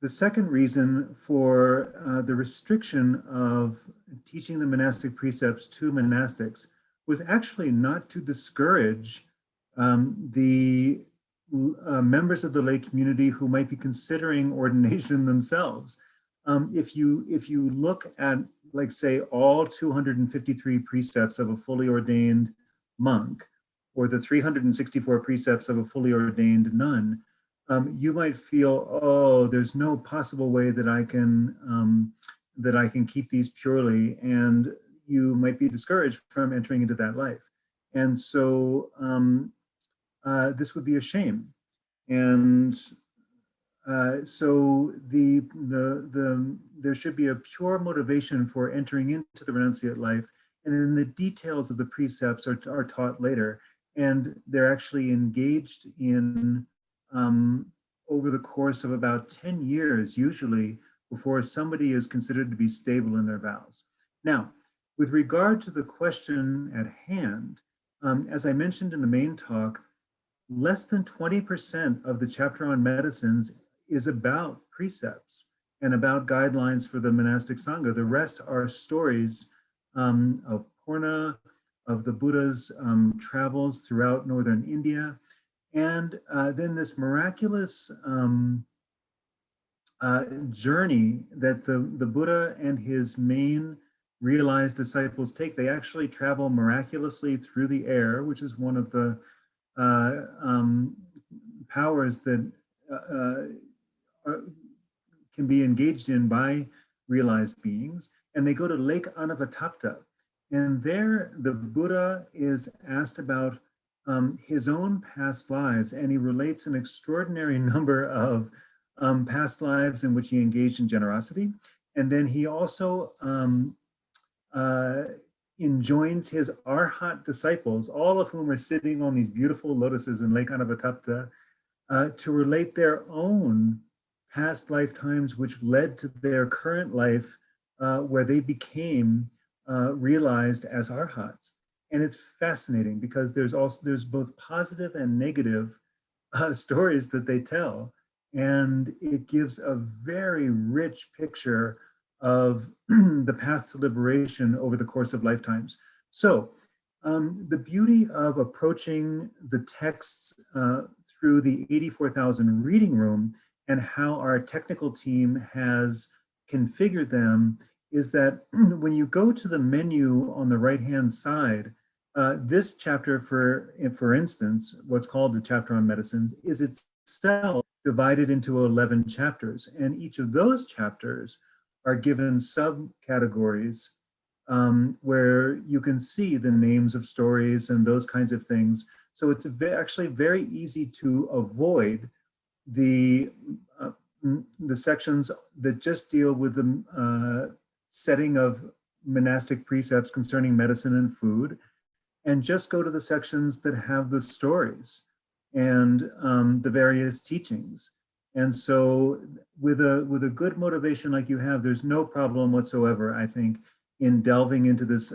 The second reason for the restriction of teaching the monastic precepts to monastics was actually not to discourage the members of the lay community who might be considering ordination themselves. If you look at, like, say, all 253 precepts of a fully ordained monk, or the 364 precepts of a fully ordained nun, you might feel, oh, there's no possible way that I can keep these purely, and you might be discouraged from entering into that life. And so this would be a shame. And so there should be a pure motivation for entering into the renunciate life, and then the details of the precepts are taught later, and they're actually engaged in over the course of about 10 years, usually, before somebody is considered to be stable in their vows. Now, with regard to the question at hand, as I mentioned in the main talk, less than 20% of the chapter on medicines is about precepts and about guidelines for the monastic Sangha. The rest are stories of Purna, of the Buddha's travels throughout northern India, and then this miraculous journey that the Buddha and his main realized disciples take. They actually travel miraculously through the air, which is one of the powers that can be engaged in by realized beings. And they go to Lake Anavatapta. And there the Buddha is asked about his own past lives, and he relates an extraordinary number of past lives in which he engaged in generosity. And then he also enjoins his Arhat disciples, all of whom are sitting on these beautiful lotuses in Lake Anavatapta, to relate their own past lifetimes which led to their current life, where they became realized as arhats. And it's fascinating because there's both positive and negative stories that they tell, and it gives a very rich picture of the path to liberation over the course of lifetimes. So the beauty of approaching the texts through the 84,000 reading room and how our technical team has configured them is that when you go to the menu on the right-hand side, this chapter, for instance, what's called the chapter on medicines, is itself divided into 11 chapters. And each of those chapters are given subcategories where you can see the names of stories and those kinds of things. So it's actually very easy to avoid the sections that just deal with the setting of monastic precepts concerning medicine and food, and just go to the sections that have the stories and the various teachings. And so with a good motivation like you have, there's no problem whatsoever, I think, in delving into this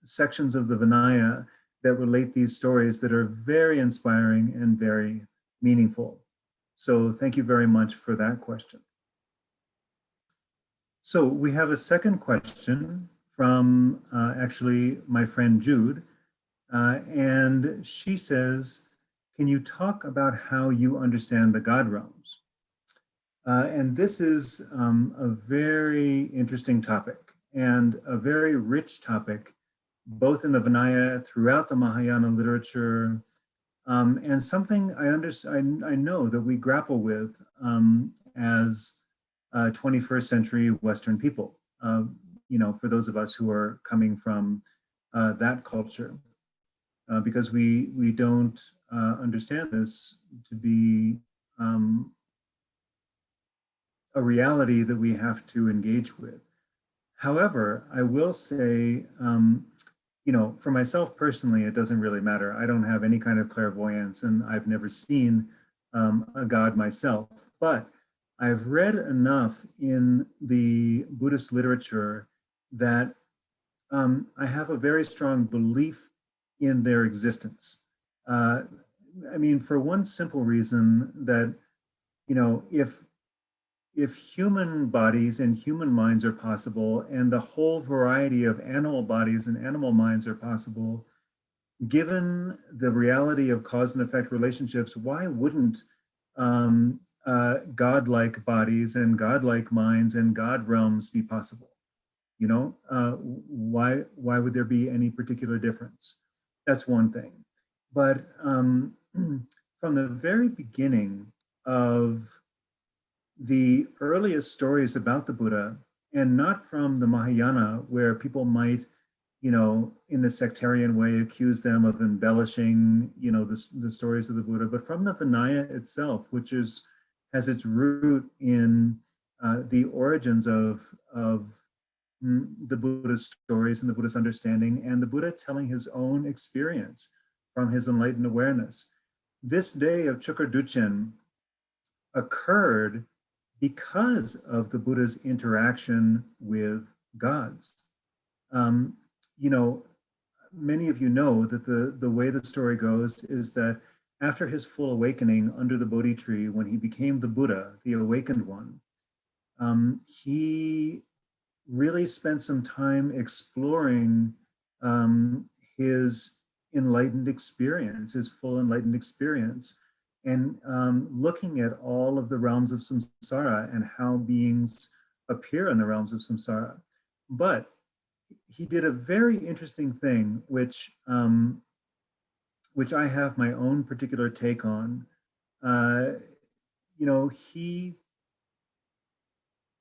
sections of the Vinaya that relate these stories that are very inspiring and very meaningful. So thank you very much for that question. So we have a second question from actually my friend Jude. And she says, can you talk about how you understand the God realms? And this is a very interesting topic and a very rich topic, both in the Vinaya, throughout the Mahayana literature, and something I know that we grapple with as 21st century Western people, for those of us who are coming from that culture. Because we don't understand this to be a reality that we have to engage with. However, I will say, for myself personally, it doesn't really matter. I don't have any kind of clairvoyance, and I've never seen a God myself. But I've read enough in the Buddhist literature that I have a very strong belief in their existence. For one simple reason that, if human bodies and human minds are possible, and the whole variety of animal bodies and animal minds are possible, given the reality of cause and effect relationships, why wouldn't godlike bodies and godlike minds and God realms be possible? Why would there be any particular difference? That's one thing. But from the very beginning of the earliest stories about the Buddha, and not from the Mahayana, where people might, in the sectarian way, accuse them of embellishing, the stories of the Buddha, but from the Vinaya itself, which has its root in the origins of the Buddha's stories and the Buddha's understanding, and the Buddha telling his own experience from his enlightened awareness. This day of Chökor Düchen occurred because of the Buddha's interaction with gods. Many of you know that the way the story goes is that after his full awakening under the Bodhi tree, when he became the Buddha, the awakened one, he really spent some time exploring his enlightened experience, his full enlightened experience, and looking at all of the realms of samsara and how beings appear in the realms of samsara. But he did a very interesting thing, which I have my own particular take on. He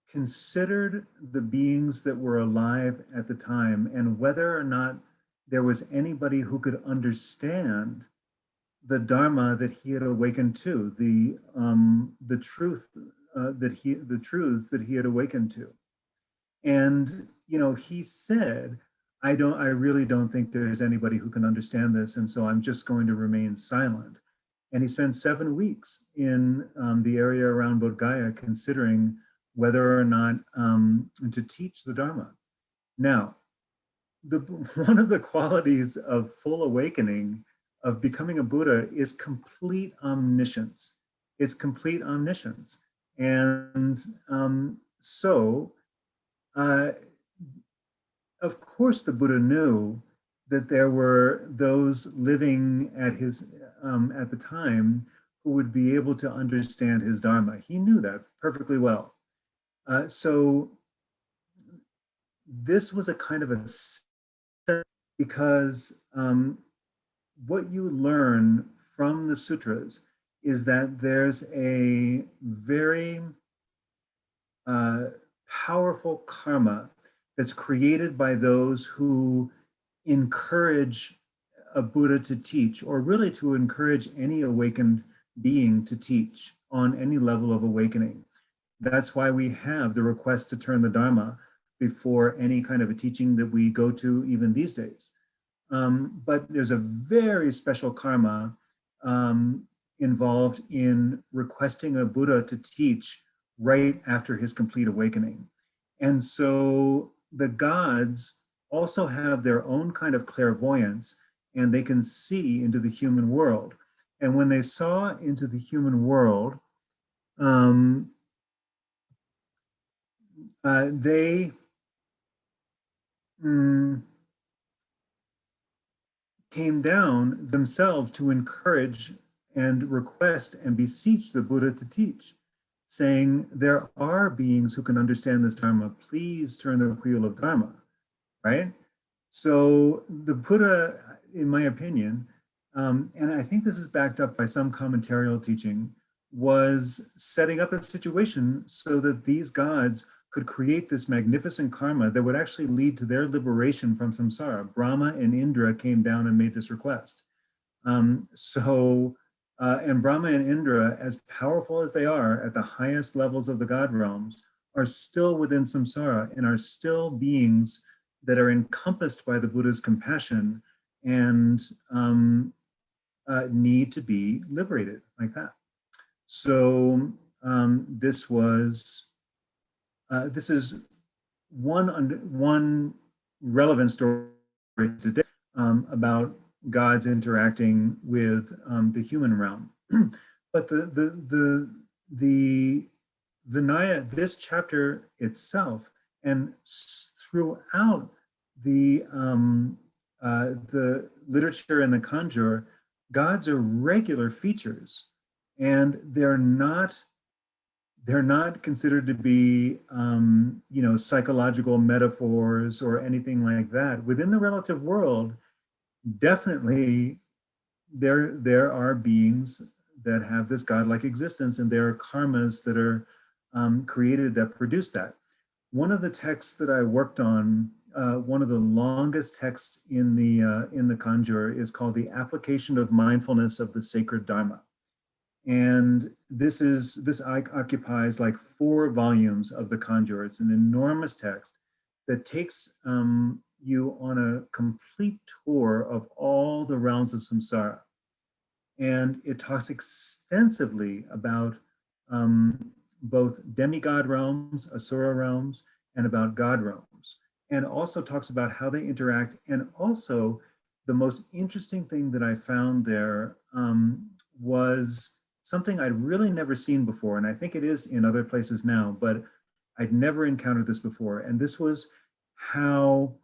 considered the beings that were alive at the time and whether or not there was anybody who could understand the Dharma that he had awakened to, the truths that he had awakened to. And he said, I really don't think there's anybody who can understand this, and so I'm just going to remain silent. And he spent 7 weeks in the area around Bodh Gaya considering whether or not to teach the Dharma. Now, one of the qualities of full awakening, of becoming a Buddha, is complete omniscience. It's complete omniscience. And of course, the Buddha knew that there were those living at the time who would be able to understand his Dharma. He knew that perfectly well. So this was a kind of a set, because what you learn from the sutras is that there's a very powerful karma that's created by those who encourage a Buddha to teach, or really to encourage any awakened being to teach on any level of awakening. That's why we have the request to turn the Dharma before any kind of a teaching that we go to even these days. But there's a very special karma involved in requesting a Buddha to teach right after his complete awakening. And so the gods also have their own kind of clairvoyance, and they can see into the human world. And when they saw into the human world, they came down themselves to encourage and request and beseech the Buddha to teach, saying, there are beings who can understand this Dharma. Please turn the wheel of Dharma, right? So the Buddha, in my opinion, and I think this is backed up by some commentarial teaching, was setting up a situation so that these gods could create this magnificent karma that would actually lead to their liberation from samsara. Brahma and Indra came down and made this request. And Brahma and Indra, as powerful as they are at the highest levels of the God realms, are still within samsara and are still beings that are encompassed by the Buddha's compassion and need to be liberated like that. So this is one relevant story today about gods interacting with the human realm. But the Vinaya, this chapter itself, and throughout the literature and the Kangyur, gods are regular features, and they're not considered to be psychological metaphors or anything like that. Within the relative world, definitely there are beings that have this godlike existence, and there are karmas that are created that produce that. One of the texts that I worked on, one of the longest texts in the Kangyur, is called The Application of Mindfulness of the Sacred Dharma. And this occupies like 4 volumes of the Kangyur. It's an enormous text that takes you on a complete tour of all the realms of samsara. And it talks extensively about both demigod realms, asura realms, and about God realms. And also talks about how they interact. And also the most interesting thing that I found there was something I'd really never seen before, and I think it is in other places now, but I'd never encountered this before. And this was how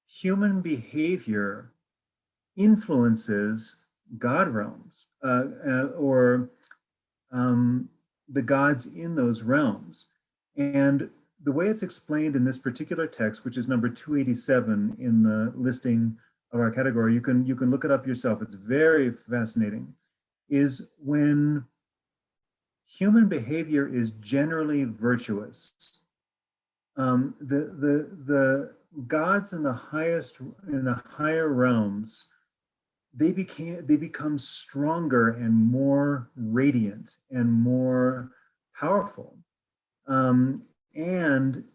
human behavior influences God realms, or the gods in those realms. And the way it's explained in this particular text, which is number 287 in the listing of our category, you can look it up yourself. It's very fascinating. Is when human behavior is generally virtuous. The gods in the higher realms, they become stronger and more radiant and more powerful, and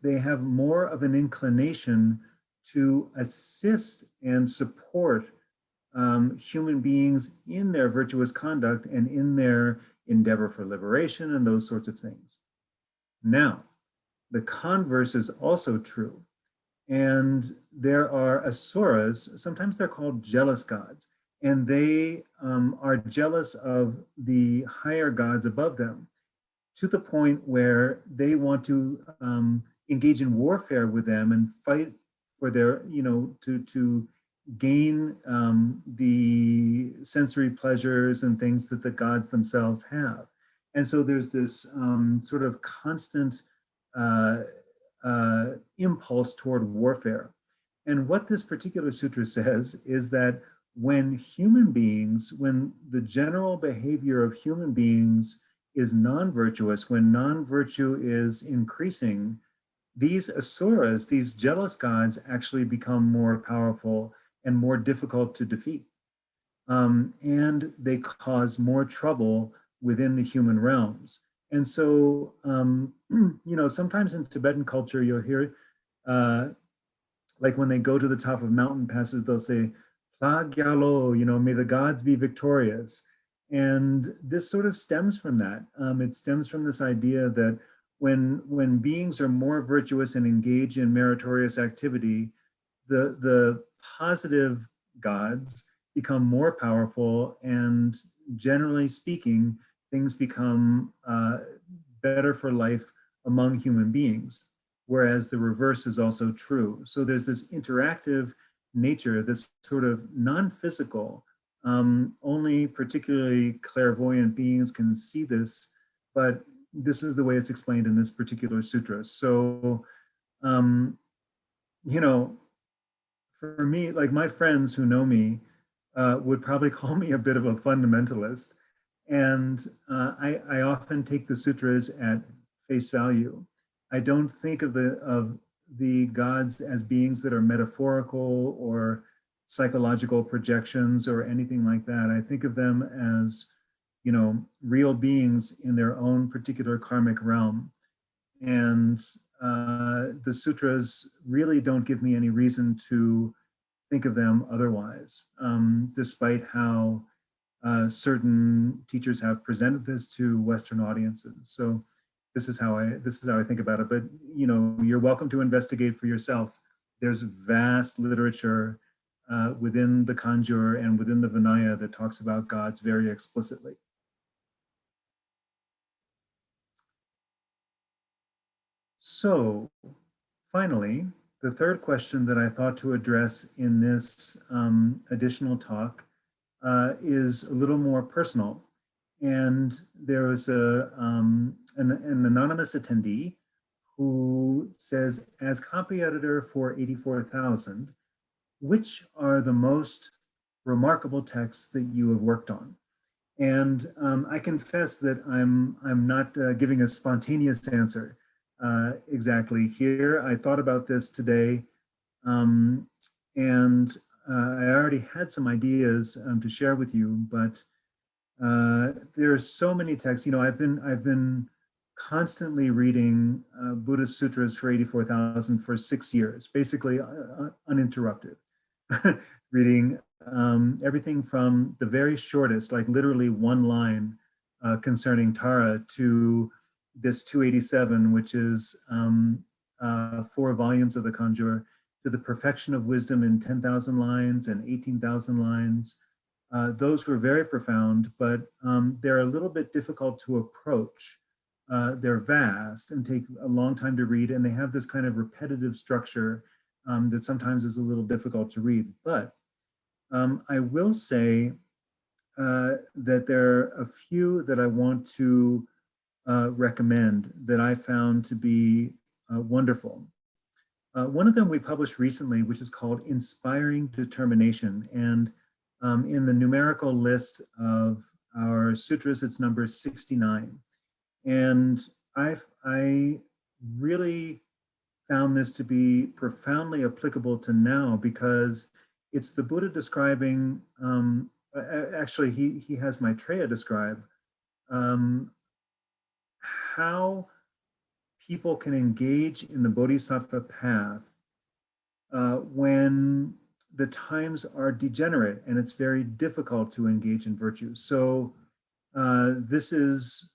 they have more of an inclination to assist and support human beings in their virtuous conduct and in their endeavor for liberation and those sorts of things. Now, the converse is also true. And there are asuras, sometimes they're called jealous gods, and they are jealous of the higher gods above them to the point where they want to engage in warfare with them and fight for their, to gain the sensory pleasures and things that the gods themselves have. And so there's this sort of constant impulse toward warfare. And what this particular sutra says is that when the general behavior of human beings is non-virtuous, when non-virtue is increasing, these asuras, these jealous gods, actually become more powerful and more difficult to defeat. And they cause more trouble within the human realms. And so, sometimes in Tibetan culture, you'll hear, like when they go to the top of mountain passes, they'll say, Gyalo, may the gods be victorious. And this sort of stems from that. It stems from this idea that when beings are more virtuous and engage in meritorious activity, the positive gods become more powerful, and generally speaking, things become better for life among human beings, whereas the reverse is also true. So there's this interactive nature, this sort of non-physical, only particularly clairvoyant beings can see this, but this is the way it's explained in this particular sutra. So, for me, like my friends who know me would probably call me a bit of a fundamentalist. And I often take the sutras at face value. I don't think of the gods as beings that are metaphorical or psychological projections or anything like that. I think of them as, real beings in their own particular karmic realm. And the sutras really don't give me any reason to think of them otherwise, despite how certain teachers have presented this to Western audiences. So this is how I think about it. But you're welcome to investigate for yourself. There's vast literature within the Kangyur and within the Vinaya that talks about gods very explicitly. So finally, the third question that I thought to address in this additional talk is a little more personal. And there was an anonymous attendee who says, as copy editor for 84,000, which are the most remarkable texts that you have worked on? And I confess that I'm not giving a spontaneous answer exactly here. I thought about this today, and I already had some ideas to share with you, but there are so many texts. I've been constantly reading Buddhist sutras for 84,000 for 6 years, basically uninterrupted, reading everything from the very shortest, like literally one line concerning Tara, to this 287, which is 4 volumes of the Kangyur, to the perfection of wisdom in 10,000 lines and 18,000 lines. Those were very profound, but they're a little bit difficult to approach. They're vast and take a long time to read, and they have this kind of repetitive structure that sometimes is a little difficult to read. But I will say that there are a few that I want to recommend that I found to be wonderful. One of them we published recently, which is called Inspiring Determination. And in the numerical list of our sutras, it's number 69. And I really found this to be profoundly applicable to now, because it's the Buddha describing, actually he has Maitreya describe how people can engage in the Bodhisattva path when the times are degenerate and it's very difficult to engage in virtue. So this is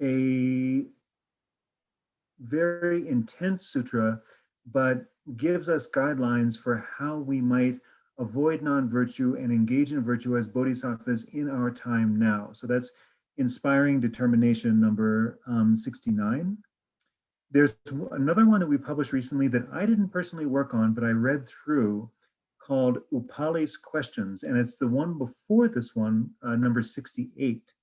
a very intense sutra, but gives us guidelines for how we might avoid non-virtue and engage in virtue as bodhisattvas in our time now. So that's Inspiring Determination number 69. There's another one that we published recently that I didn't personally work on, but I read through, called Upali's Questions, and it's the one before this one, number 68.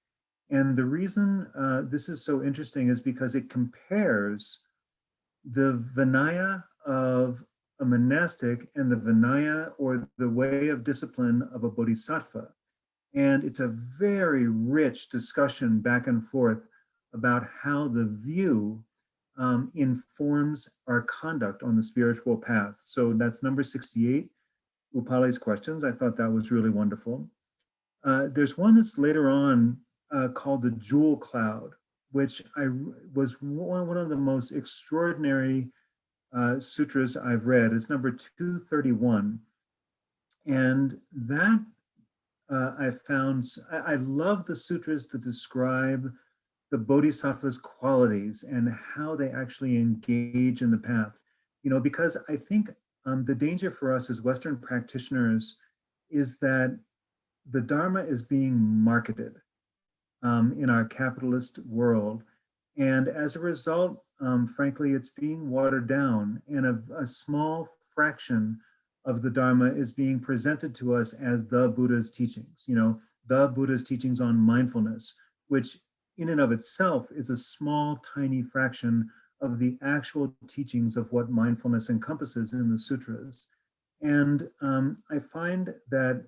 And the reason this is so interesting is because it compares the Vinaya of a monastic and the Vinaya, or the way of discipline, of a bodhisattva. And it's a very rich discussion back and forth about how the view informs our conduct on the spiritual path. So that's number 68, Upali's Questions. I thought that was really wonderful. There's one that's later on called the Jewel Cloud, which was one of the most extraordinary sutras I've read. It's number 231. And that I found, I love the sutras that describe the bodhisattva's qualities and how they actually engage in the path. You know, because I think the danger for us as Western practitioners is that the Dharma is being marketed in our capitalist world. And as a result, frankly, it's being watered down, and a small fraction of the Dharma is being presented to us as the Buddha's teachings, you know, the Buddha's teachings on mindfulness, which in and of itself is a small, tiny fraction of the actual teachings of what mindfulness encompasses in the sutras. And I find that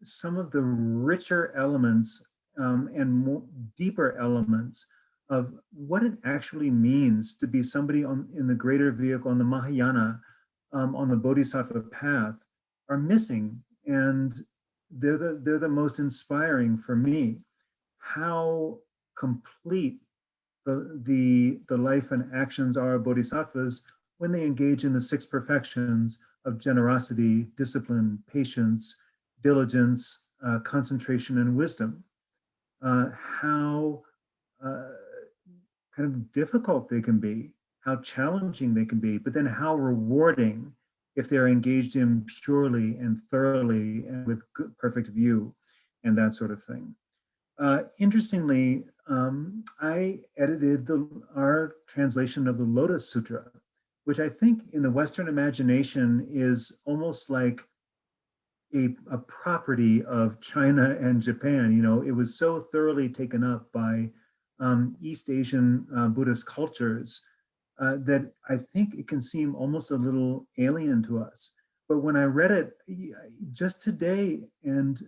some of the richer elements and more deeper elements of what it actually means to be somebody in the greater vehicle, on the Mahayana, on the Bodhisattva path, are missing, and they're the most inspiring for me. How complete the life and actions are of bodhisattvas when they engage in the 6 perfections of generosity, discipline, patience, diligence, concentration, and wisdom. How kind of difficult they can be, how challenging they can be, but then how rewarding if they're engaged in purely and thoroughly and with good, perfect view, and that sort of thing. Interestingly, I edited our translation of the Lotus Sutra, which I think in the Western imagination is almost like a property of China and Japan. You know, it was so thoroughly taken up by East Asian Buddhist cultures that I think it can seem almost a little alien to us. But when I read it just today, and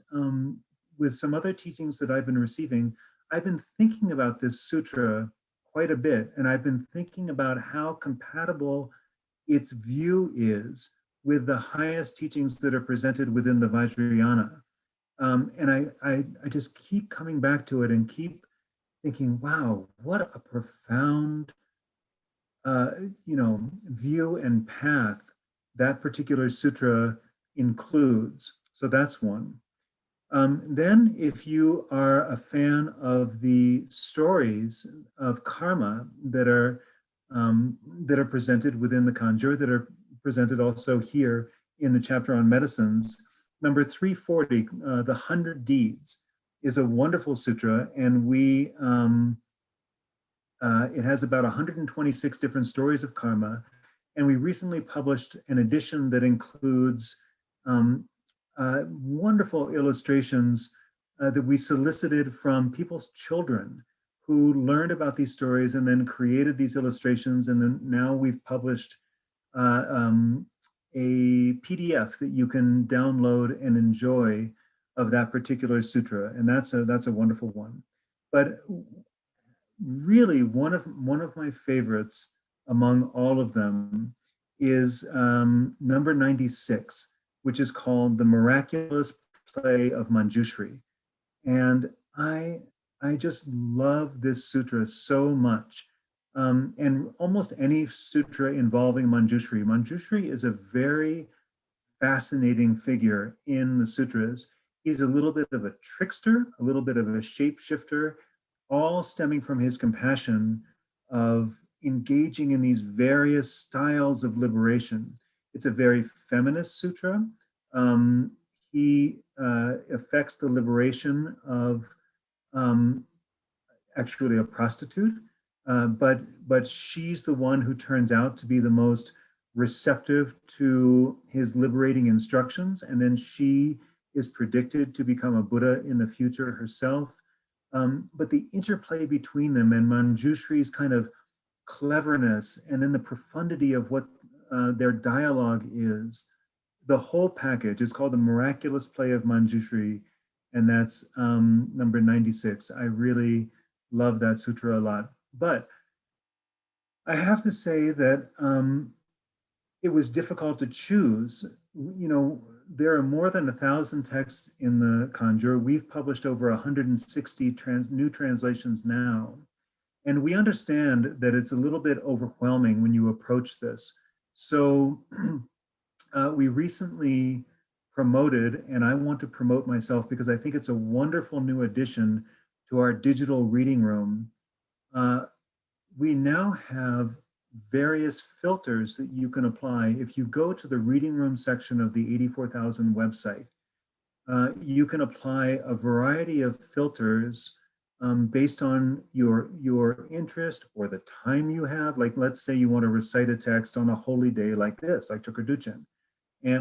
with some other teachings that I've been receiving, I've been thinking about this sutra quite a bit, and I've been thinking about how compatible its view is with the highest teachings that are presented within the Vajrayana. And I just keep coming back to it and keep thinking, wow, what a profound view and path that particular sutra includes. So that's one. Then if you are a fan of the stories of karma that are presented within the Kangyur, that are presented also here in the chapter on medicines, number 340, the 100 Deeds, is a wonderful sutra, and it has about 126 different stories of karma. And we recently published an edition that includes wonderful illustrations that we solicited from people's children who learned about these stories and then created these illustrations. And then now we've published a PDF that you can download and enjoy of that particular sutra. And that's a wonderful one. But really, one of my favorites among all of them is number 96, which is called The Miraculous Play of Manjushri. And I just love this sutra so much. and almost any sutra involving Manjushri. Manjushri is a very fascinating figure in the sutras. He's a little bit of a trickster, a little bit of a shapeshifter, all stemming from his compassion of engaging in these various styles of liberation. It's a very feminist sutra. He affects the liberation of actually a prostitute, but she's the one who turns out to be the most receptive to his liberating instructions, and then she is predicted to become a Buddha in the future herself. But the interplay between them and Manjushri's kind of cleverness and then the profundity of what their dialogue is, the whole package is called The Miraculous Play of Manjushri, and that's number 96. I really love that sutra a lot. But I have to say that it was difficult to choose. You know, there are more than 1,000 texts in the Kangyur. We've published over 160 new translations now. And we understand that it's a little bit overwhelming when you approach this. So we recently promoted, and I want to promote myself because I think it's a wonderful new addition to our digital reading room. We now have various filters that you can apply. If you go to the reading room section of the 84,000 website, you can apply a variety of filters based on your interest or the time you have. Like, let's say you want to recite a text on a holy day like this, like Chökor Düchen,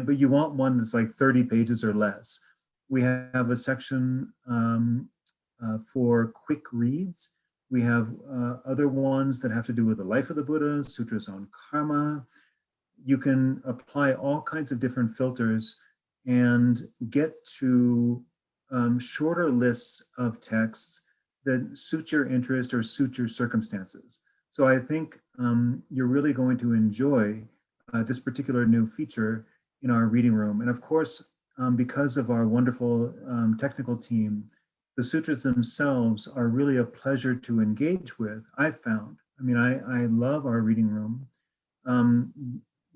but you want one that's like 30 pages or less. We have a section for quick reads. We have other ones that have to do with the life of the Buddha, sutras on karma. You can apply all kinds of different filters and get to shorter lists of texts that suit your interest or suit your circumstances. So I think you're really going to enjoy this particular new feature in our reading room. And of course, because of our wonderful technical team, the sutras themselves are really a pleasure to engage with, I've found. I mean, I love our reading room.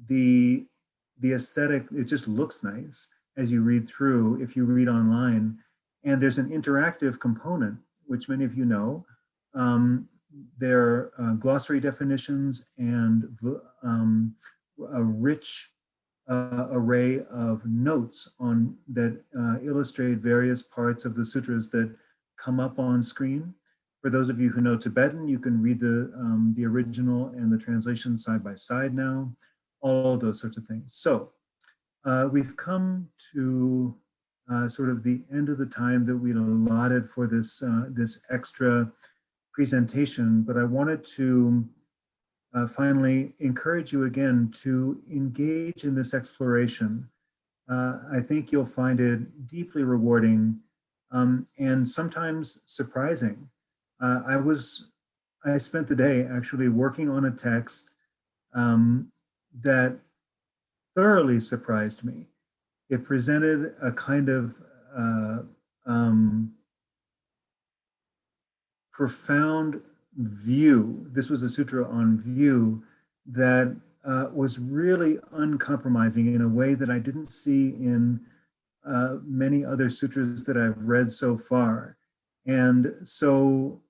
The aesthetic, it just looks nice as you read through, if you read online. And there's an interactive component, which many of you know. There are glossary definitions and a rich array of notes on that illustrate various parts of the sutras that come up on screen. For those of you who know Tibetan, you can read the original and the translation side by side now, all of those sorts of things. So we've come to sort of the end of the time that we'd allotted for this, this extra presentation, but I wanted to finally encourage you again to engage in this exploration. I think you'll find it deeply rewarding and sometimes surprising. I spent the day actually working on a text that thoroughly surprised me. It presented a kind of profound view. This was a sutra on view that was really uncompromising in a way that I didn't see in many other sutras that I've read so far. And so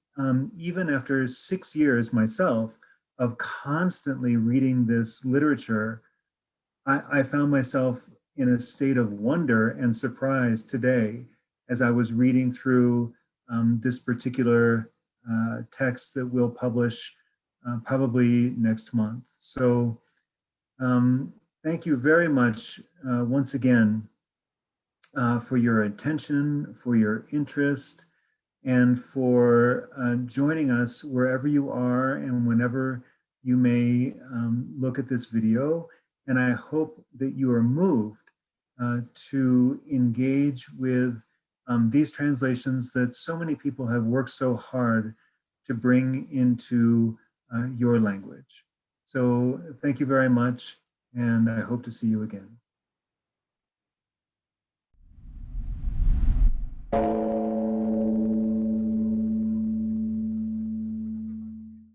even after 6 years myself of constantly reading this literature, I found myself in a state of wonder and surprise today as I was reading through this particular text that we'll publish probably next month. So thank you very much once again for your attention, for your interest, and for joining us wherever you are and whenever you may look at this video. And I hope that you are moved to engage with these translations that so many people have worked so hard to bring into your language. So thank you very much, and I hope to see you again.